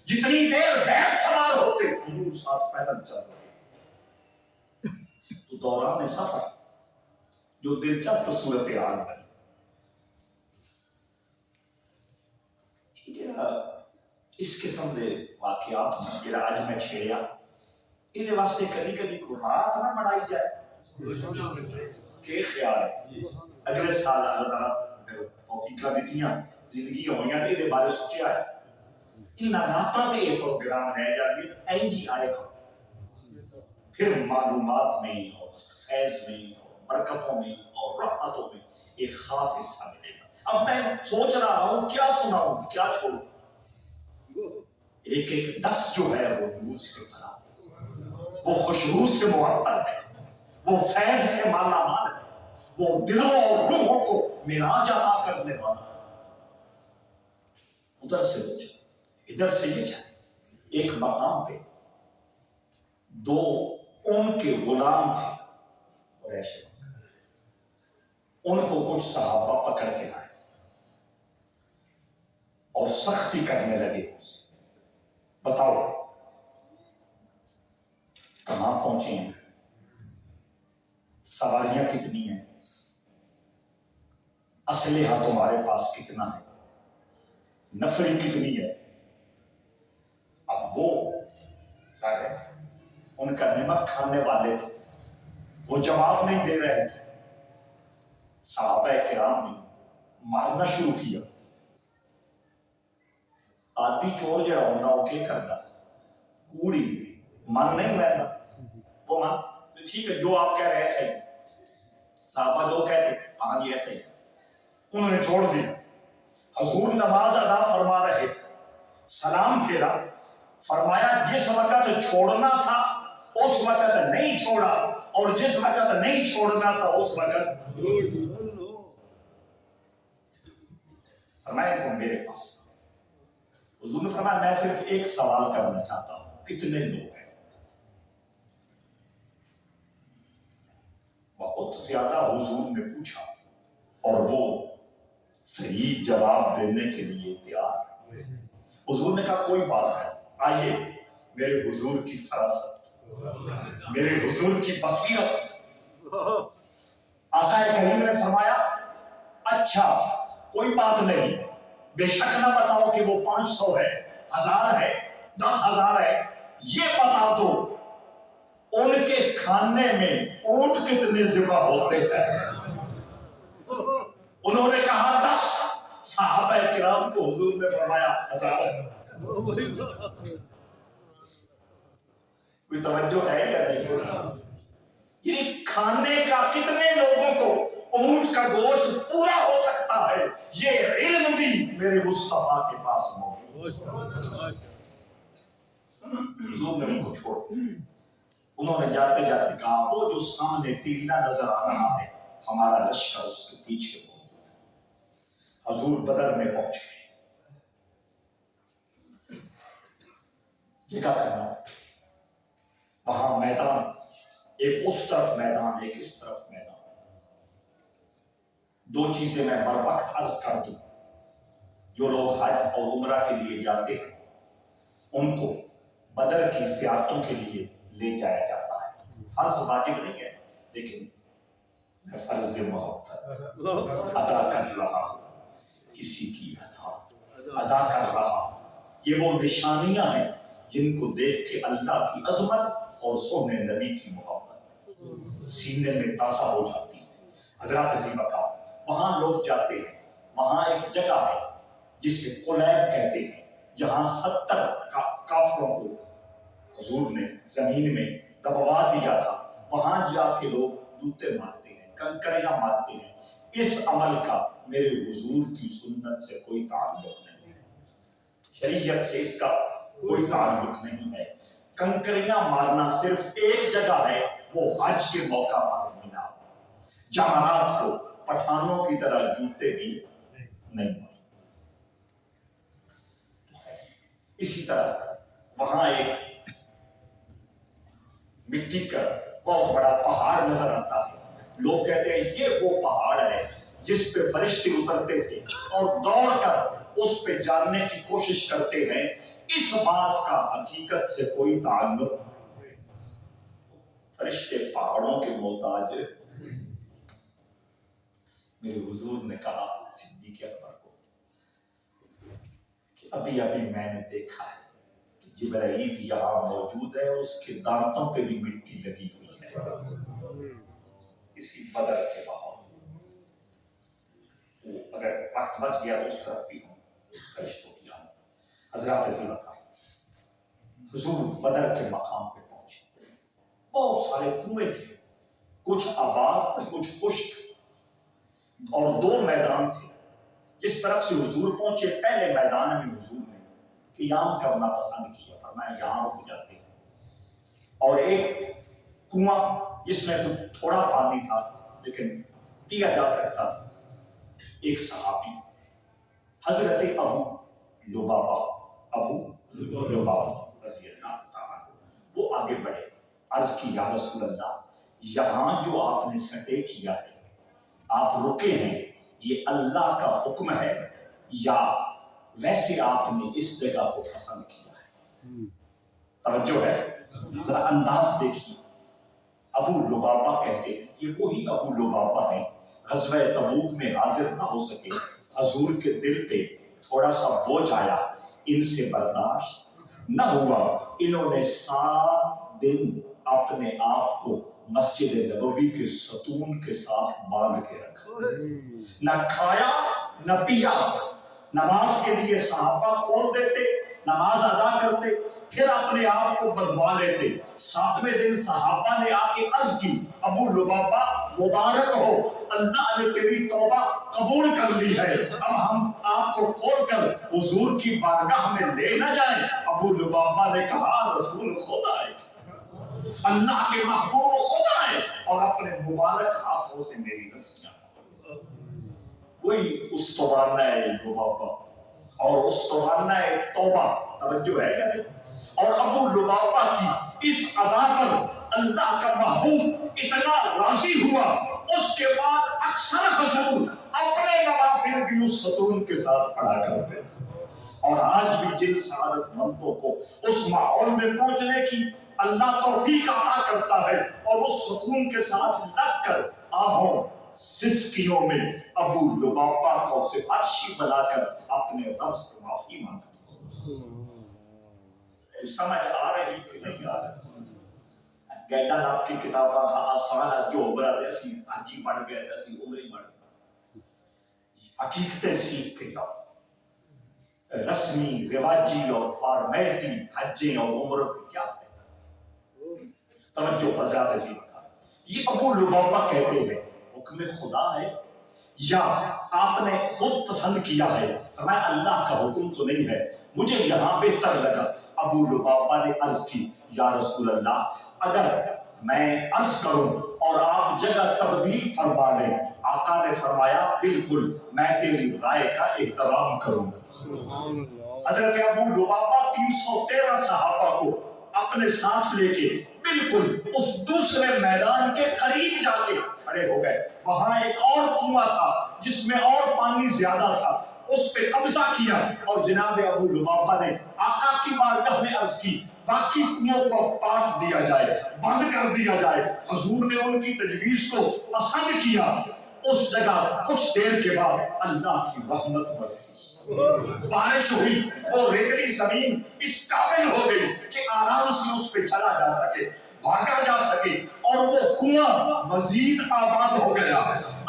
جتنی دیر زید سوار ہوتے حضور ساتھ پیدل چل رہے۔ تو دوران سفر جو دلچسپ صورتحال ہے، اس قسم دے واقعات میں جڑا اج میں چھیڑیا یہ واسطے کدی کدی کو رات نہ بنائی جائے کہ خیال ہے اگلے سال اللہ تعالیٰ توفیقاں دیتیاں زندگی ہوئیاں یہ بارے سوچیا ہے ان راتاں تے یہ پروگرام ہے جانے این جی آئے گا، پھر معلومات میں اور فیض میں اور برکتوں میں اور رحمتوں میں ایک خاص حصہ ملے گا۔ اب میں سوچ رہا ہوں کیا سناؤں کیا چھوڑوں، ایک ایک نفس جو ہے وہ نور سے بھرا، وہ خوشبو سے معطر ہے، وہ فیض سے مالا مال ہے، وہ دلوں اور روحوں کو معراج عطا کرنے والا۔ ادھر سے وہ جائے ادھر سے یہ جائے۔ ایک مقام پہ دو ان کے غلام تھے قریش، ان کو کچھ صحابہ پکڑ کے آئے اور سختی کرنے لگے ان سے، بتاؤ کہاں پہنچے ہیں، سواریاں کتنی ہیں، اسلحہ تمہارے پاس کتنا ہے، نفری کتنی ہے۔ اب وہ ان کا نمک کھانے والے تھے، وہ جواب نہیں دے رہے تھے۔ صحابہ کرام نے مارنا شروع کیا۔ آدھی چور جڑا ہوتا وہ کیا کرتا، کوڑی من نہیں میں وہ من ٹھیک ہے جو آپ کہہ رہے ہیں صحیح، صحابہ جو کہتے ہاں جی ایسے ہی، انہوں نے چھوڑ دی۔ حضور نماز ادا فرما رہے تھے، سلام پھیرا، فرمایا جس وقت چھوڑنا تھا اس وقت نہیں چھوڑا، اور جس وقت نہیں چھوڑنا تھا اس وقت فرمایا تم میرے پاس۔ حضور نے فرمایا میں صرف ایک سوال کرنا چاہتا ہوں، کتنے لوگ ہیں؟ بہت زیادہ حضور نے پوچھا اور وہ صحیح جواب دینے کے لیے تیار۔ حضور نے کہا کوئی بات ہے، آئیے میرے حضور کی فراست، میرے حضور کی بصیرت۔ آقا کریم نے فرمایا اچھا کوئی بات نہیں، بے شک نہ بتاؤ کہ وہ 500 ہے، 1000 ہے، 10,000 ہے، یہ بتا دو ان کے کھانے میں اونٹ کتنے ذبح ہوتے ہیں۔ انہوں نے کہا 10، صحابہ کرام کو حضور نے فرمایا 1000 ہے۔ کوئی توجہ ہے یا نہیں؟ یہ کھانے کا کتنے لوگوں کو اونٹ کا گوشت پورا ہو سکتا ہے، یہ علم بھی میرے مصطفیٰ کے پاس موجود۔ حضور نے ان کو چھوڑ، انہوں نے جاتے جاتے کہا وہ جو سامنے تیرنا نظر آ رہا ہے ہمارا لشکر اس کے پیچھے موجود ہے۔ حضور بدر میں پہنچ گئے، جگہ کرنا وہاں میدان، ایک اس طرف میدان ایک اس طرف میدان۔ دو چیزیں میں ہر وقت عرض کر دوں، جو لوگ حج اور عمرہ کے لیے جاتے ہیں ان کو بدر کی زیارتوں کے لیے لے جایا جاتا ہے۔ فرض واجب نہیں ہے، لیکن میں فرض محبت ادا کر رہا ہوں، کسی کی ادا کر رہا ہوں۔ یہ وہ نشانیاں ہیں جن کو دیکھ کے اللہ کی عظمت اور سونے نبی کی محبت سینے میں تازہ ہو جاتی ہے۔ حضرات عظیم کا وہاں لوگ جاتے ہیں، وہاں ایک جگہ ہے جسے قلیب کہتے ہیں، جہاں 70 کافروں کو حضور نے زمین میں دبوا دیا تھا۔ وہاں جا کے لوگ جوتے مارتے ہیں، کنکریاں مارتے ہیں۔ اس عمل کا میرے حضور کی سنت سے کوئی تعلق نہیں ہے، شریعت سے اس کا کوئی تعلق نہیں ہے۔ کنکریاں مارنا صرف ایک جگہ ہے، وہ حج کے موقع پر ملا۔ جمرات کو پٹھانوں کی طرح جوتے بھی نہیں مارے۔ اسی طرح وہاں ایک مٹی کا بہت بڑا پہاڑ نظر آتا ہے۔ لوگ کہتے ہیں یہ وہ پہاڑ ہے جس پہ فرشتے اترتے تھے اور دوڑ کر اس پہ جاننے کی کوشش کرتے ہیں۔ اس بات کا حقیقت سے کوئی تعلق نہیں، فرشتے پہاڑوں کے محتاج۔ میرے حضور نے کہا صدیق اکبر کو کہ ابھی میں نے دیکھا ہے کہ جبرائیل یہاں موجود ہے، اس کے دانتوں پہ بھی مٹی لگی ہوئی ہے۔ اسی بدر کے بعد اگر وقت بچ گیا تو اس طرف بھی ہوں فرشتوں کی آمد۔ حضرات عظیم حضور بدر کے مقام پہ پہنچے، بہت سارے کنویں تھے، کچھ آباد کچھ خشک، اور 2 میدان تھے۔ جس طرف سے حضور پہنچے پہلے میدان میں حضور نے قیام کرنا پسند کیا، فرمایا یہاں رک جاتے ہیں۔ اور ایک کنواں جس میں تھوڑا پانی تھا لیکن پیا جا سکتا تھا، ایک صحابی حضرت ابو لبابہ رضی اللہ تعالیٰ وہ آگے بڑھے، عرض کی یا رسول اللہ، یہاں جو آپ نے سٹے کیا ہے، آپ رکے ہیں، یہ اللہ کا حکم ہے یا ویسے آپ نے اس جگہ کو پسند کیا ہے؟ توجہ ہے، ذرا انداز دیکھیے۔ ابو لبابہ کہتے ہیں، یہ وہی ابو لبابہ ہیں غزوہ تبوک میں حاضر نہ ہو سکے، حضور کے دل پہ تھوڑا سا بوجھ آیا، ان سے برداشت نہ ہوا، انہوں نے 7 دن اپنے آپ کو مسجد نبوی کے ستون کے ساتھ باندھ کے رکھا، نہ کھایا نہ پیا۔ نماز کے لیے صحابہ کھول دیتے، نماز ادا کرتے، پھر اپنے آپ کو بدوا لیتے۔ 7ویں دن صحابہ نے آ کے عرض کی، ابو لبابہ مبارک ہو، اللہ نے تیری توبہ قبول کر لی ہے، اب ہم آپ کو کھول کر حضور کی بارگاہ میں لے نہ جائیں۔ ابو لبابہ نے کہا رسول خدا ہے، اللہ کے محبوب خدا ہے، اور اپنے مبارک ہاتھوں سے میری رسیاں وہی استوانہ لبابہ اور استوانہ توبہ، توجہ ہے کیا نہیں؟ اور ابو لبابہ کی اس ادا پر اللہ کا محبوب اتنا راضی ہوا، اس کے بعد اکثر حضور اپنے نوافل بھی اس ستون کے ساتھ پڑھا کرتے۔ اور آج بھی جن سعادت مندوں کو اس ماحول میں پہنچنے کی اللہ توفیق عطا کرتا ہے اور اس سکون کے ساتھ لگ کر آہوں سسکیوں میں ابو لبابہ کو سفارشی بنا کر اپنے رب سے معافی مانگتا، سمجھ آ رہی کہ نہیں آ رہی؟ گیڈا آپ کی کتاباں آسان جو عبرت ایسی حجی بڑھ گئے، ایسی عمری بڑھ گئی، حقیقتیں سیکھ کے جاؤ۔ رسمی رواجی اور فارمیلٹی حجیں اور عمروں کی کیا ہے؟ توجہ حضرات عزیز، یہ ابو لبابہ کہتے ہیں حکم خدا ہے یا آپ نے خود پسند کیا ہے؟ فرمایا اللہ کا حکم تو نہیں ہے، مجھے یہاں بہتر لگا۔ ابو لبابہ نے عرض کی یا رسول اللہ، اگر میں عرض کروں اور آپ جگہ تبدیل فرما لیں؟ آقا نے فرمایا بالکل، میں تیری رائے کا احترام کروں گا۔ حضرت ابو لبابہ 313 صحابہ کو اپنے ساتھ لے کے بالکل اس دوسرے میدان کے قریب جا کے کھڑے ہو گئے۔ وہاں ایک اور کنواں تھا جس میں اور پانی زیادہ تھا، اس پہ قبضہ کیا اور جناب ابو لبابہ نے آقا کی بارگاہ میں عرض کی باقی کنووں کو پاٹ دیا جائے، بند کر دیا جائے۔ حضور نے ان کی تجویز کو پسند کیا۔ اس جگہ کچھ دیر کے بعد اللہ کی رحمت برسی، بارش ہوئی، وہ ریتلی زمین اس قابل ہو گئی کہ آرام سے اس پہ چلا جا سکے۔ بھاگا جا سکے، اور وہ کنواں مزید آباد ہو گیا۔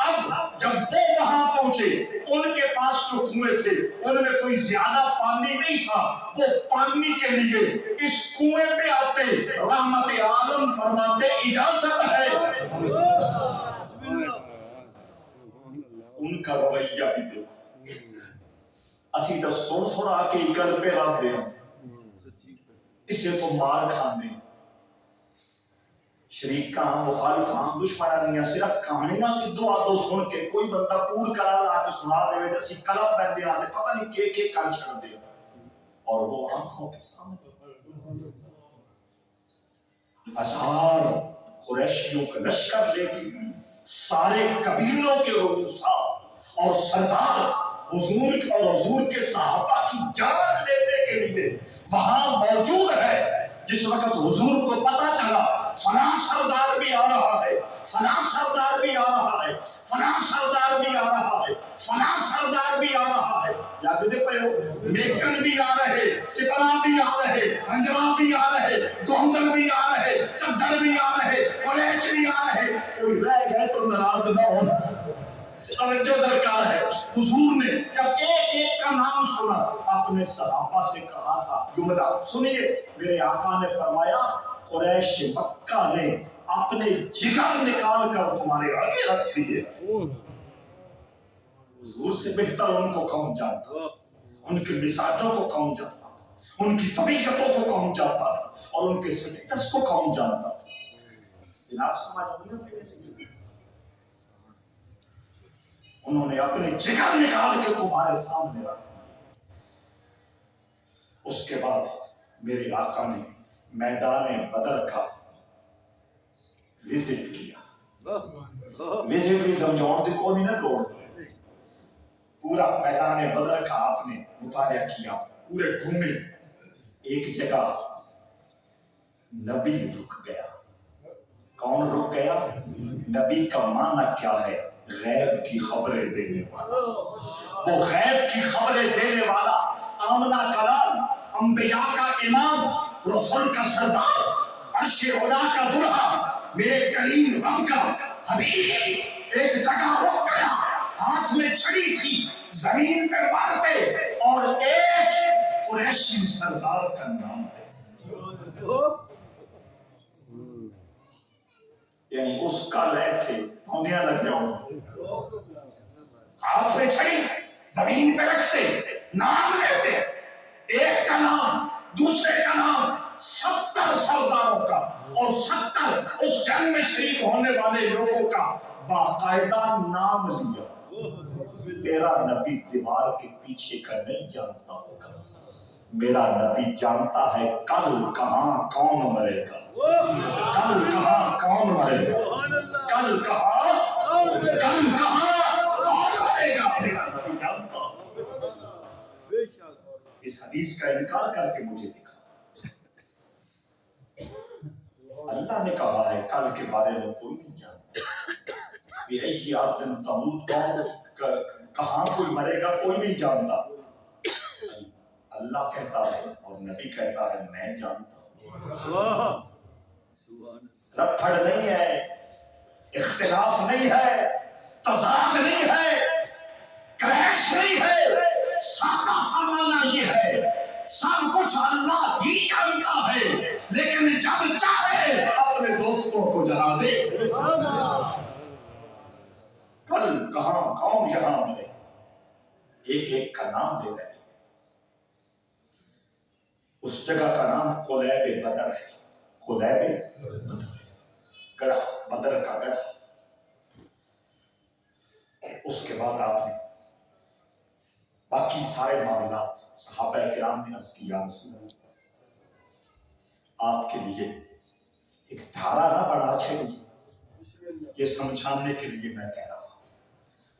اب جب وہ وہاں پہنچے، ان کے پاس جو کنویں تھے ان میں کوئی زیادہ پانی نہیں تھا، وہ پانی کے لیے اس کنویں پہ آتے، رحمت عالم فرماتے اجازت ہے۔ ان کا رویہ بھی دیکھو، اسی تو سن سنا کے گل پہ رکھ دیں، اسے تو مار کھانے شریکاں مخالفاں دشمناں صرف کہانیاں کی دعا دو سن کے کوئی بندہ کور کرا لا کے سنا دے تے اسی کلب بندے آتے پتہ نہیں کے کر چھڑ دے، اور وہ آنکھوں کے سامنے ہزار قریشیوں کا لشکر لے کے سارے قبیلوں کے رؤساء اور سردار حضور کے صحابہ کی جان لینے کے لیے وہاں موجود ہے۔ جس وقت حضور کو پتا چلا فلاں سردار بھی آ رہا ہے، فلاں سردار بھی آ رہا ہے، فلاں سردار بھی آ رہا ہے، فلاں سردار بھی آ رہا ہے، جاگتے پہ ہو، میکن بھی آ رہے، سپرا بھی آ رہے، ہنجرا بھی آ رہے، گوندل بھی آ رہے، چدر بھی آ رہے، ولیچ بھی آ رہے، کوئی رہ گئے تو ناراض نہ ہونا۔ توجہ درکار ہے۔ حضور نے جب ایک ایک کا نام سنا، اپنے صحابہ سے کہا تھا جملہ سنیے، میرے آقا نے فرمایا قریش مکہ نے اپنے جگر نکال کر تمہارے آگے رکھ دیے۔ حضور سے بہتر ان کو کون جانتا، ان کے مزاجوں کو کون جانتا، ان کی طبیعتوں کو کون جانتا تھا، اور ان کے سٹیٹس کو کون جانتا تھا۔ جناب سمجھ انہوں نے اپنے جگر نکال کے تمہارے سامنے رکھا۔ اس کے بعد میرے آقا نے میدان بدر کا وزٹ کیا۔ وزٹ بھی سمجھاؤں دی کو نہیں نہ لوڑ، پورا میدان بدر کا آپ نے مطالعہ کیا، پورے گھومے۔ ایک جگہ نبی رک گیا۔ کون رک گیا؟ نبی کا معنی کیا ہے؟ غیب کی خبریں دینے والا۔ وہ غیب کی خبریں دینے والا، آمنہ کلام، انبیاء کا امام، رسول کا سردار، عرش علا کا دلہا، میرے کریم رب کا حبیب ایک جگہ رک گیا، ہاتھ میں چھڑی تھی، زمین پہ مارتے، اور ایک قریشی سردار کا نام ہے، یعنی اس کا لئے تھے پھونڈیاں لگ جاؤں، ہاتھ میں چھڑی زمین پہ رکھتے، نام لیتے، ایک کا نام دوسرے کا نام، 70 سرداروں کا، اور 70 اس جنگ میں شریک ہونے والے لوگوں کا باقاعدہ نام لیا۔ تیرا نبی دیوار کے پیچھے کا نہیں جانتا ہوگا، میرا نبی جانتا ہے کل کہاں کون مرے گا، کل کہاں کون مرے گا، کل کہاں کون مرے گا، میرا نبی جانتا۔ اس حدیث کا انکار کر کے مجھے دکھا، اللہ نے کہا ہے کل کے بارے میں کوئی نہیں جانتا، بِأَيِّ أَرْضٍ تَمُوتُ، کہاں کوئی مرے گا کوئی نہیں جانتا۔ اللہ کہتا ہے اور نبی کہتا ہے میں جانتا ہوں۔ رپھڑ نہیں ہے، اختلاف نہیں ہے، تضاد نہیں ہے، کریش نہیں ہے، سادہ سامانہ یہ ہے، سب کچھ اللہ ہی جانتا ہے، لیکن جب چاہے اپنے دوستوں کو جلا دے۔ کل کہاں کون یہاں ملے، ایک ایک کا نام دے رہے ہیں۔ اس جگہ کا نام قلیب بدر ہے، قلیب گڑھا، بدر کا گڑھا۔ اس کے بعد آپ نے باقی سارے معاملات صحابہ کرام نے عرض کیا، رسول اللہ آپ کے لیے ایک دھارا نہ بڑھا چھڑی، یہ سمجھانے کے لیے میں کہہ رہا ہوں۔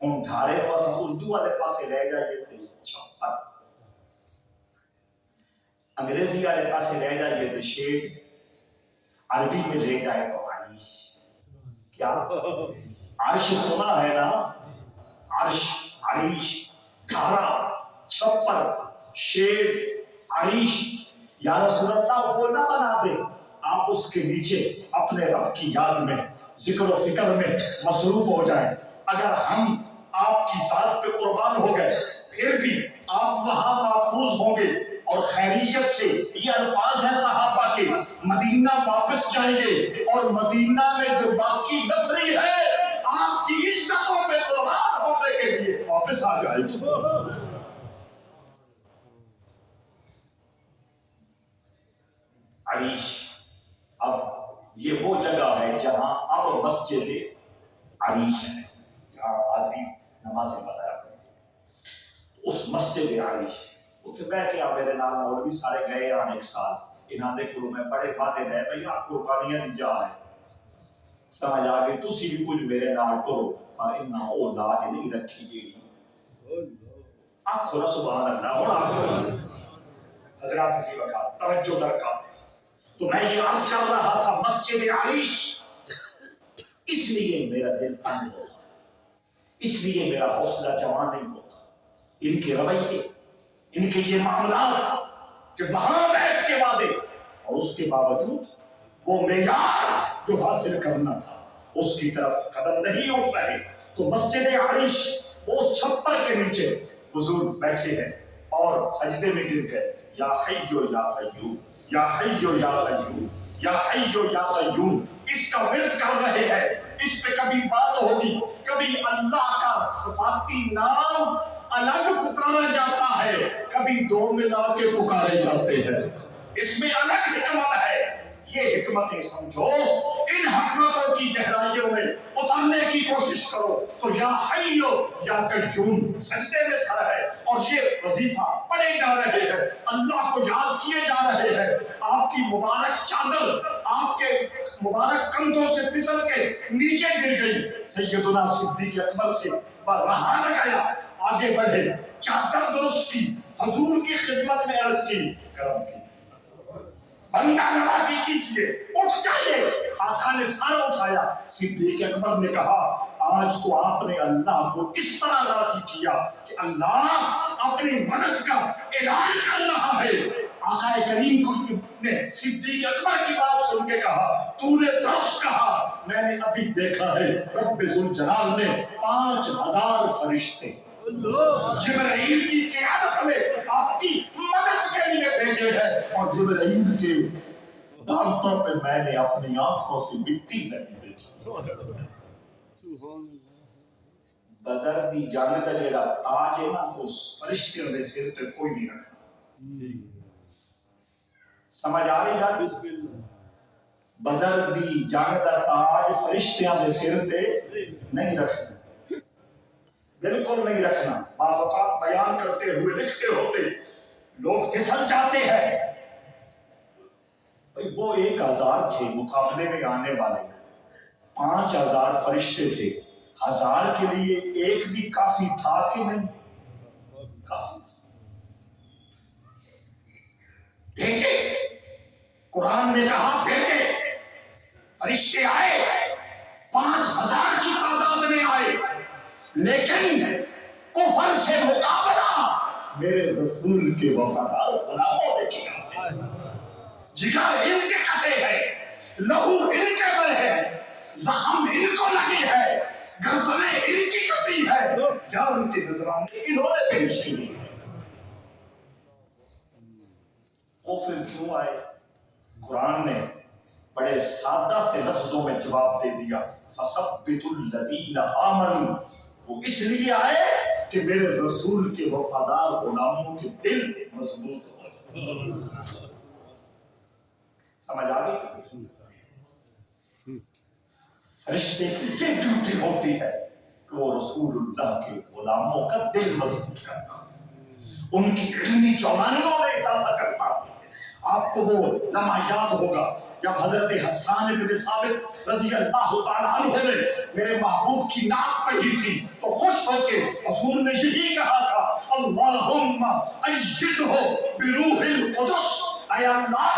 ان دھارے کو اردو والے پاسے لے جائیے تو چھپر، انگریزی والے پاسے لے جائیے تو شیر، عربی میں لے جائے تو عریش۔ کیا عرش سنا ہے نا؟ عرش، عریش، دھارا، چھپر، شیر، عریش۔ یا رسول اللہ بولنا بنا دے، آپ اس کے نیچے اپنے رب کی یاد میں ذکر و فکر میں مصروف ہو جائیں. اگر ہم آپ کی ذات پہ قربان ہو گئے پھر بھی آپ وہاں محفوظ ہوں گے. اور خیریت سے یہ الفاظ ہیں صحابہ کے, مدینہ واپس جائیں گے اور مدینہ میں جو باقی نسلی ہے آپ کی عزتوں پہ قربان ہونے کے لیے واپس آ جائے گی. عریش اب یہ وہ جگہ ہے جہاں اب مسجد عریش ہے, جہاں آدمی نمازیں پڑھا کرتے ہیں. اس مسجد عریش اتنے بہ کے میرے نال اور بھی سارے گئے آن ایک سال انہاں دے کولوں میں بڑے وعدے لے بھئی آپ قربانیاں دی جا ہے. سمجھ آ گئی تسی بھی کچھ میرے نال کرو پر انہاں او لاج نہیں رکھی گئی. آنکھو نا سبحان اللہ. ہوں آنکھو حضرات اسی وقت توجہ درکار. تو میں یہ عرض کر رہا تھا مسجد عریش اس لیے میرا دل تنگ ہوتا, اس لیے میرا حوصلہ جوان نہیں ہوتا. ان کے رویے, ان کے یہ معاملات کہ وہاں بیٹھ کے وعدے اور اس کے باوجود وہ معیار جو حاصل کرنا تھا اس کی طرف قدم نہیں اٹھ رہے. تو مسجد عریش وہ چھپر کے نیچے حضور بیٹھے ہیں اور سجدے میں گر گئے. یا حیو یا قیوم, یا حیو یا قیوم, یا حیو یا قیوم اس کا ورد کر رہے ہیں. اس پہ کبھی بات ہوگی, کبھی اللہ کا صفاتی نام الگ پکارا جاتا ہے, کبھی دو ملا کے پکارے جاتے ہیں. اس میں الگ حکمت ہے. یہ حکمتیں سمجھو, ان حکمتوں کی گہرائیوں میں اترنے کی کوشش کرو. تو یا حیو یا قیوم سجدے میں سر ہے اور یہ وظیفہ پڑھے جا رہے ہیں, اللہ کو یاد کیے جا رہے ہیں. آپ کی مبارک چادر آپ کے مبارک کندھوں سے پھسل کے نیچے گر گئی. سیدنا صدیق اکبر سے رہا نہ گیا, آگے بڑھے, چادر درست کی, حضور کی خدمت میں عرض کی, کرم کی, بندہ نوازی کیجیے, اٹھ جائیے. آقا نے سر اٹھایا. صدیق اکبر نے کہا آج تو آپ نے اللہ کو اس طرح راضی کیا کہ اللہ اپنی مدد کا اعلان کر رہا ہے. آقا کریم کو نے صدیق اکبر کی بات سن کے کہا تو نے درست کہا, میں نے ابھی دیکھا ہے رب ذوالجلال نے 5000 فرشتے جبرائیل کی قیادت میں آپ کی مدد کے لیے بھیجے ہیں, اور جبرائیل کے دعوتوں پہ میں نے اپنی آنکھوں سے مٹی نہیں دیکھی. بدر دی جنگ دا جڑا تاج ہے نا اس فرشتیوں دے سر تے کوئی نہیں رکھا. سمجھ آ رہی گل؟ بدر دی جنگ دا تاج فرشتیاں دے سر تے نہیں رکھنا, بالکل نہیں رکھنا. بعض اوقات بیان کرتے ہوئے لکھتے ہوتے لوگ پھسل جاتے ہیں. وہ 1000 تھے مقابلے میں آنے والے, 5000 فرشتے تھے. 1000 کے لیے ایک بھی کافی تھا کہ نہیں؟ کافی تھا. بھیجے, قرآن نے کہا بھیجے, فرشتے آئے, 5000 کی تعداد میں آئے, لیکن کفر سے مقابلہ میرے رسول کے وفادار غلاموں نے کیا. جگر ان کے کٹے ہیں, لہو ان کے بہے ہیں, زخم ان کو لگی ہے, گردنیں ان کی کٹی ہے, جان کے نذرانے انہوں نے پیش کی. وہ پھر کیوں آئے؟ قرآن نے بڑے سادہ سے لفظوں میں جواب دے دیا, فَثَبِّتُ الَّذِينَ آمَنُوا. وہ اس لیے آئے کہ میرے رسول کے وفادار غلاموں کے دل مضبوط ہو جائے. سمجھ آ گئی؟ رشتے کی یہ ڈیوٹی ہوتی ہے کہ وہ رسول اللہ کے غلاموں کا دل مضبوط کرنا, ان کی علمی چوبانیوں میں اضافہ کرنا. آپ کو وہ لمحہ یاد ہوگا جب حضرت حسان بن ثابت رضی اللہ تعالیٰ عنہ نے میرے محبوب کی ناک پڑھی تھی تو خوش ہو کے حضور نے یہی کہا تھا, اللہم ایدہ بروح القدس, اے اللہ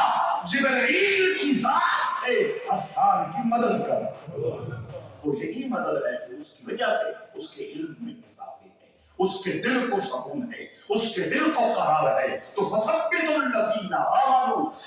جبرائیل کی ذات سے حسان کی مدد کر. وہ یہی مدد ہے کہ اس کی وجہ سے اس کے علم میں اضافے ہے, اس کے دل کو سکون ہے, اس کے دل کو قرار ہے. تو فَثَبِّتُ الَّذِينَ آمَنُوا,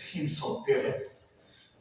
313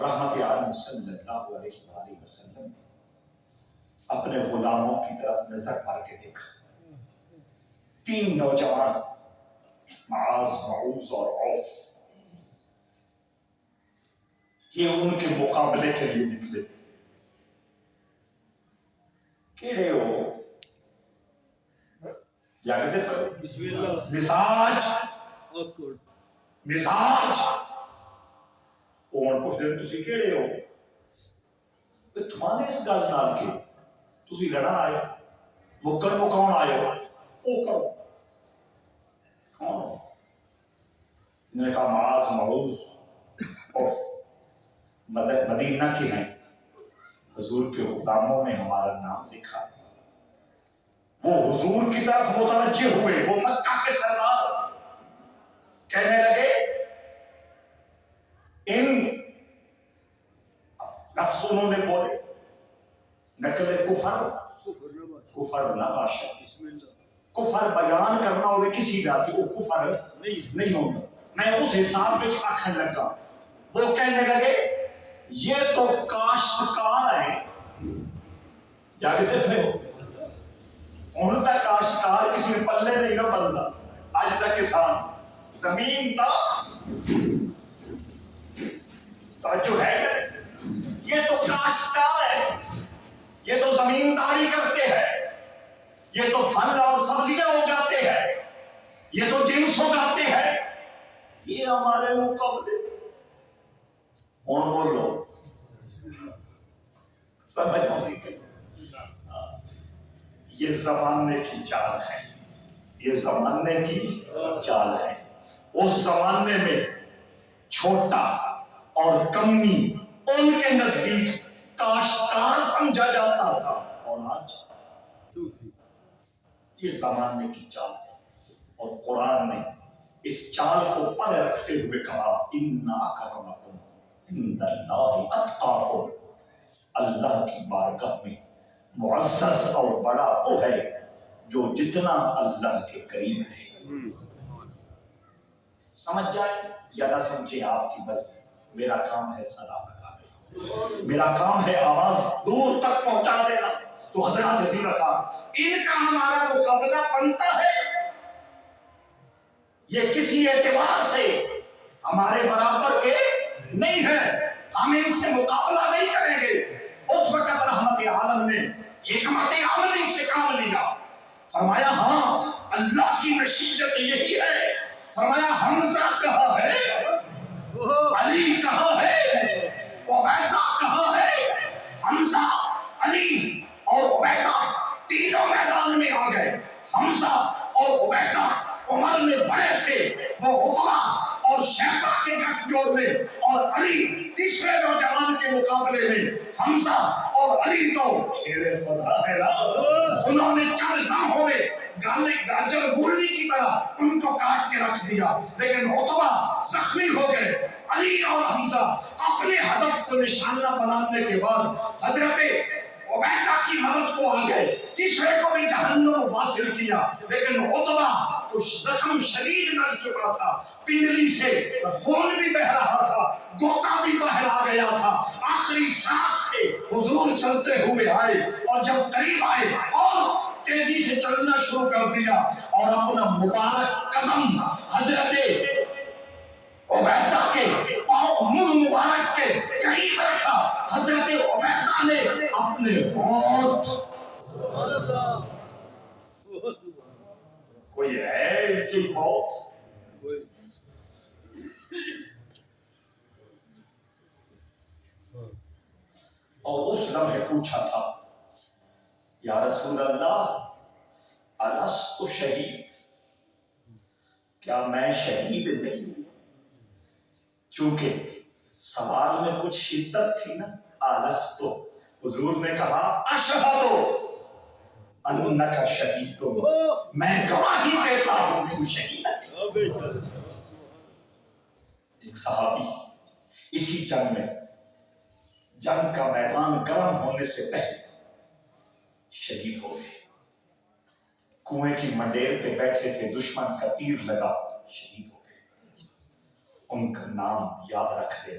رحمت عالم صلی اللہ علیہ وآلہ وسلم نے اپنے غلاموں کی طرف نظر مار کے دیکھا. 3 نوجوان معاذ، معوذ اور عوف، یہ ان کے مقابلے کے لیے نکلے. کیڑے ہو یا کہتے مزاج مزاج کون پوچھتے تسی کیڑے ہو؟ تمہارے اس گل نال کے تسی لڑن آئے مکن مکاؤن آئے ہو، او کرو کون ہو؟ انہوں نے کہا معاذ، معوذ اور مدینہ کے ہیں، حضور کے غلاموں میں ہمارا نام لکھا. وہ حضور کی طرف متوجہ ہوئے، وہ مکہ کے سردار کہنے لگے ان لفظ انہوں نے بولے نقل کفر، کفر نہ باشا، کفر بیان کرنا ہوئے کسی کا کہ وہ کفر نہیں ہوتا. میں اس حساب میں آکھن لگا. وہ کہنے لگے یہ تو کاشتکار ہیں، یا کہتے تھے ان تک کاشتکار کسی پلے نہیں نہ بنتا. آج تک کسان زمین کا توجہ ہے، یہ تو کاشتکار ہے، یہ تو زمینداری کرتے ہیں، یہ تو پھل اور سبزیاں اگاتے ہیں، یہ تو جنس اگاتے ہیں، یہ ہمارے مقابلے. کون بولو سمجھ آئی؟ یہ زمانے کی چال ہے، یہ زمانے کی چال ہے. اس زمانے میں چھوٹا اور کمی ان کے نزدیک کاشتکار سمجھا جاتا تھا، اور آج یہ زمانے کی چال ہے. اور قرآن نے اس چال کو پلے رکھتے ہوئے کہا اِنَّ أَكْرَمَكُمْ عِندَ اللَّهِ أَتْقَاكُمْ، اللہ کی بارگاہ میں معزز اور بڑا وہ ہے جو جتنا اللہ کے قریب ہے. سمجھ جائے یا نہ سمجھے آپ کی بس، میرا کام ہے سلام لگانا، میرا کام ہے آواز دور تک پہنچا دینا. تو حضرات عزیز رکھا ان کا ہمارا مقابلہ بنتا ہے، یہ کسی اعتبار سے ہمارے برابر کے نہیں ہے، ہم ان سے مقابلہ نہیں کریں گے. اس وقت رحمت عالم نے حکمت عملی سے کام لیا، فرمایا ہاں اللہ کی نشیت یہی ہے. فرمایا حمزہ کہاں ہے، علی کہاں ہے، عبیدہ کہاں ہے. حمزہ، علی اور عبیدہ تینوں میدان میں آ گئے. حمزہ اور عبیدہ عمر میں بڑے تھے، وہ عتبہ اور شیبہ کے گٹھ جوڑ میں، اور علی تیسرے نوجوان کے مقابلے میں. حمزہ اور علی تو شیر خدا ہے نا، انہوں نے چند لمحوں میں گاجر گولی کی طرح ان کو کاٹ کے رکھ دیا. لیکن عتبہ زخمی ہو گئے. علی اور حمزہ اپنے ہدف کو نشانہ بنانے کے بعد حضرت عبیدہ کی مدد کو آ گئے، تیسرے کو بھی جہنم واصل کیا. لیکن عتبہ تو زخم شدید لگ چکا تھا، پنڈلی سے خون بھی بہ رہا تھا، گوتا بھی باہر آ گیا تھا. آخری سانس تھے، حضور چلتے ہوئے آئے، اور جب قریب آئے اور تیزی سے چلنا شروع کر دیا اور اپنا مبارک قدم حضرت عبیدہ کے پاؤں منہ مبارک کے قریب رکھا. حضرت عبیدہ نے اپنے ہاتھ، کوئی ہے ان کی موت، اور اس لمحے پوچھا تھا یا رسول اللہ الست شہید، کیا میں شہید نہیں ہوں؟ چونکہ سوال میں کچھ شدت تھی نا. الست، حضور نے کہا اشہد انک شہید، میں گواہی دیتا ہوں تو شہید ہے. ایک صحابی اسی جنگ میں، جنگ کا میدان گرم ہونے سے پہلے شہید ہو گئے. کنویں کی منڈیر پہ بیٹھے تھے، دشمن کا تیر لگا، شہید ہو گئے. ان کا نام یاد رکھ لے،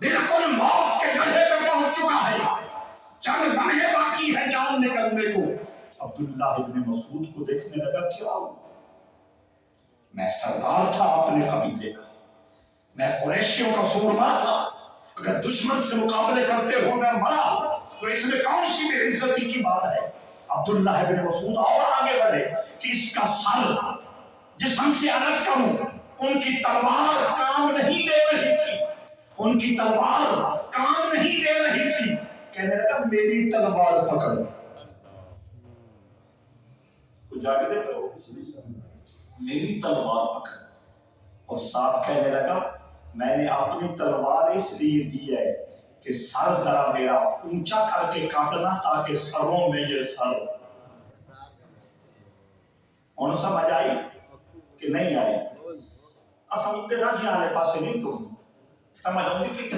بالکل موت کے گڑھے پہ پہنچ چکا ہے، چند لمحے باقی ہے جان نکلنے کو۔ عبداللہ ابن مسعود کو دیکھنے لگا، کیا ہوا؟ میں سردار تھا اپنے قبیلے کا، میں قریشیوں کا سورما تھا، اگر دشمن سے مقابلے کرتے ہو میں مرا تو اس میں کون سی بے عزتی کی بات ہے؟ عبداللہ ابن مسعود اور آگے بڑھے کہ اس کا سر جسم سے الگ کروں۔ ان کی تلوار کام نہیں دے رہی تھی، ان کی تلوار کام نہیں دے رہی تھی، کہنے لگا میری تلوار پکڑو۔ کچھ آگے دیکھو، میری تلوار پکڑ، اور ساتھ کہنے لگا میں نے اپنی تلوار اس لیے دی ہے کہ سر ذرا میرا اونچا کر کے کاٹنا تاکہ سروں میں یہ سر۔ ان سمجھ آئی کہ نہیں آئی؟ اصل ادھر نہ جانے پاسے نہیں ٹوڑنا، سمجھ آؤں گی کہ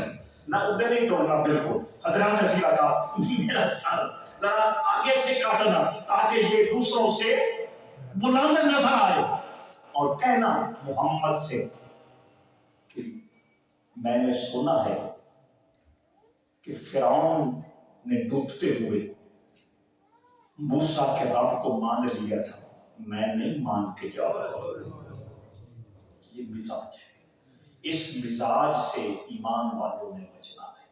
نہ ادھر نہیں ٹوڑنا، بالکل حضرات نے کہا میرا سر ذرا آگے سے کاٹنا تاکہ یہ دوسروں سے بلند نظر آئے، اور کہنا محمد سے کہ میں نے سنا ہے کہ فرعون نے ڈوبتے ہوئے موسیٰ کے رب کو مان لیا تھا، میں نہیں مان کے جاؤں۔ یہ مزاج ہے، اس مزاج سے ایمان والوں نے بچنا ہے۔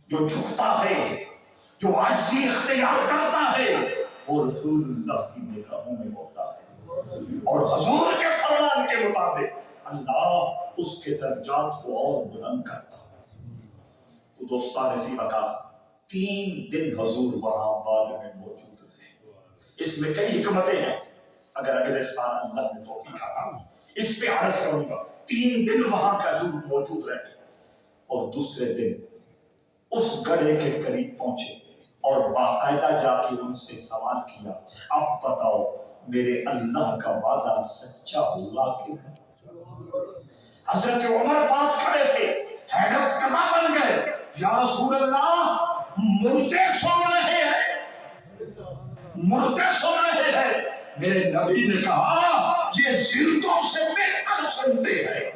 جو جھکتا ہے، جو عاجزی اختیار کرتا ہے، وہ رسول اللہ کی نگاہوں میں ہوتا ہے، اور حضور کے فرمان کے مطابق اللہ اس کے درجات کو اور بلند کرتا ہے۔ تو دوستان عزیزہ کا 3 دن حضور وہاں بعد میں موجود رہے۔ اس میں کئی حکمتیں ہیں، اگر اگلے سال اللہ نے توفیق عطا کی اس پہ عرض کروں گا۔ 3 دن وہاں کا حضور موجود رہے، اور دوسرے دن اس گڑھے کے قریب پہنچے اور باقاعدہ جا کے ان سے سوال کیا، اب بتاؤ میرے اللہ کا وعدہ سچا ہوا کہ نہیں؟ حضرت عمر پاس کھڑے تھے، حیرت زدہ بن گئے، یا رسول اللہ مردے سن رہے ہیں، مردے سن رہے ہیں۔ میرے نبی نے کہا یہ زندوں سے بہتر سنتے ہیں۔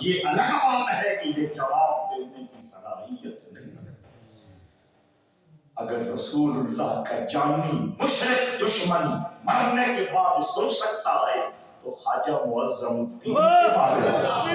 یہ الگ بات ہے کہ یہ جواب دینے کی صلاحیت نہیں ہے۔ اگر رسول اللہ کا جانی مشرک دشمن مرنے کے بعد سن سکتا ہے تو خواجہ معظم الدین کے بارے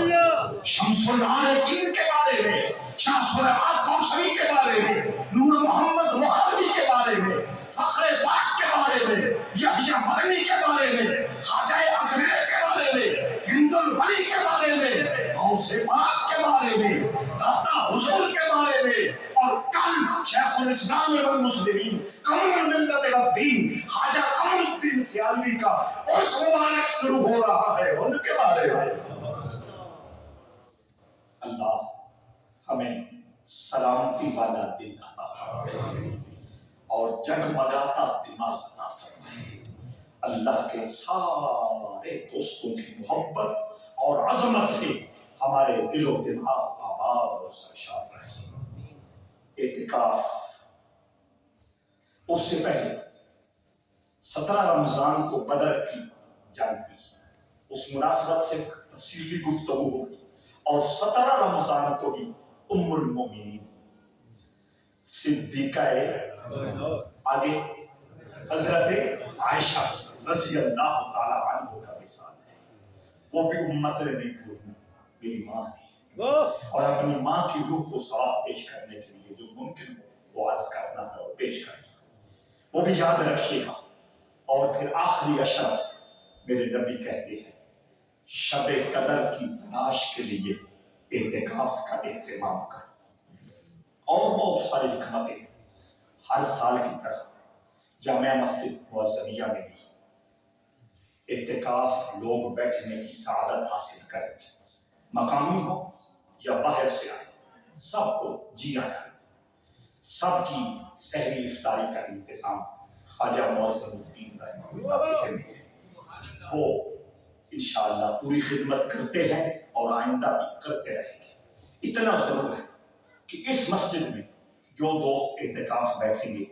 میں، شمس العارفین کے بارے میں، شاہ سلیمان کوثری کے بارے میں، نور محمد مہاروی کے بارے میں، فخر پاک کے بارے میں، یحییٰ مدنی کے بارے میں، خواجہ اجمیر کے بارے میں، ہند الولی کے بارے میں، غوث پاک کے بارے میں، داتا حضور کے بارے میں، اور کل شیخ الاسلام والمسلمین قمر ملت الدین خواجہ قمر الدین سیالوی کا عرس مبارک شروع ہو رہا ہے، ان کے بارے میں۔ اللہ ہمیں سلامتی والا دل عطا فرمائے اور جگمگاتا دماغ عطا فرمائے۔ اللہ کے سارے دوستوں کی محبت اور عظمت سے ہمارے دل و دماغ آباد اور سرشار رہے۔ اعتکاف، اس سے پہلے 17 رمضان کو بدر کی جنگ ہوئی، اس مناسبت سے تفصیلی گفتگو ہوگی، اور 17 رمضان کو ہی ام المومنین صدیقہ آگے حضرت عائشہ رضی اللہ تعالی عنہ کا مثال ہے۔ وہ بھی امت نے نہیں بھولنا، میری ماں ہے، اور اپنی ماں کی روح کو ثواب پیش کرنے کے لیے جو ممکن ہو وہ عرض کرنا ہے اور پیش کرنا ہے، وہ بھی یاد رکھیے گا۔ اور پھر آخری عشر میرے نبی کہتے ہیں شب قدر کی تلاش کے لیے اعتکاف کا اہتمام کرو، اور بہت ساری حکمتیں ہر سال کی طرح جامعہ مسجد معظمیہ میں بھی اعتکاف لوگ بیٹھنے کی سعادت حاصل کریں، مقامی ہو یا باہر سے آئے، سب کو جی آیا۔ سب کی سحری افطاری کا انتظام خواجہ معظم الدین رحمہ اللہ سے بھی ہے، وہ انشاءاللہ پوری خدمت کرتے ہیں اور آئندہ بھی کرتے رہیں گے۔ اتنا ضرور ہے کہ اس مسجد میں جو دوست اعتکاف بیٹھیں گے،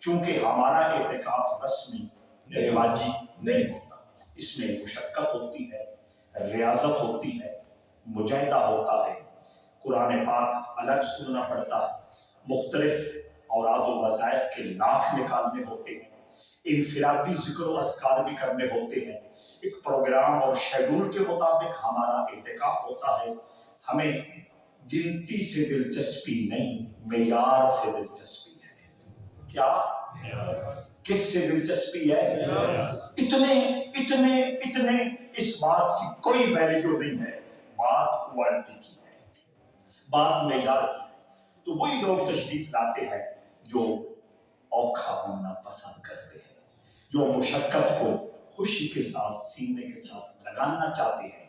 چونکہ ہمارا اعتکاف رسمی رواجی نہیں ہوتا، اس میں مشقت ہوتی ہے، ریاضت ہوتی ہے، مجاہدہ ہوتا ہے، قرآن پاک الگ سننا پڑتا ہے، مختلف اوراد و وظائف کے لاکھ نکالنے ہوتے ہیں، انفرادی ذکر و اذکار بھی کرنے ہوتے ہیں، ایک پروگرام اور شیڈول کے مطابق ہمارا اعتکاف ہوتا ہے۔ ہمیں گنتی سے دلچسپی نہیں، معیار سے دلچسپی ہے۔ کیا؟ کس سے دلچسپی ہے؟ اتنے اس بات کی کوئی ویلیو نہیں ہے، بات کوالٹی کی ہے، بات معیار کی ہے۔ تو وہی لوگ تشریف لاتے ہیں جو اوکھا ہونا پسند کرتے ہیں، جو مشقت کو خوشی کے ساتھ سینے کے ساتھ لگانا چاہتے ہیں۔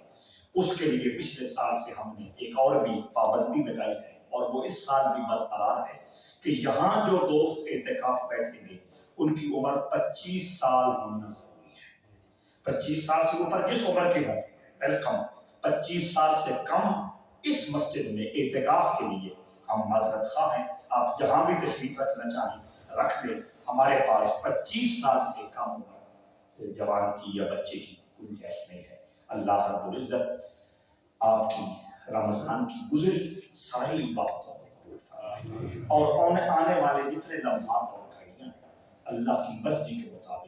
اس کے لیے پچھلے سال سے ہم نے ایک اور بھی پابندی لگائی ہے، اور وہ اس سال بھی برقرار ہے کہ یہاں جو دوست اعتکاف بیٹھیں گے ان کی عمر 25 سال ہونا ضروری ہے۔ 25 سال سے اوپر جس عمر کے ہوں ویلکم، 25 سال سے کم اس مسجد میں اعتکاف کے لیے ہم معذرت خواہ ہیں، آپ جہاں بھی تشریف رکھنا چاہیں رکھ لیں، ہمارے پاس 25 سال سے کم عمر جوان کی یا بچے کی گنجائش نہیں ہے۔ اللہ رب العزت آپ کی رمضان کی گزری ساری باتوں اور آنے والے جتنے لمحات اور گھڑیاں اللہ کی مرضی کے مطابق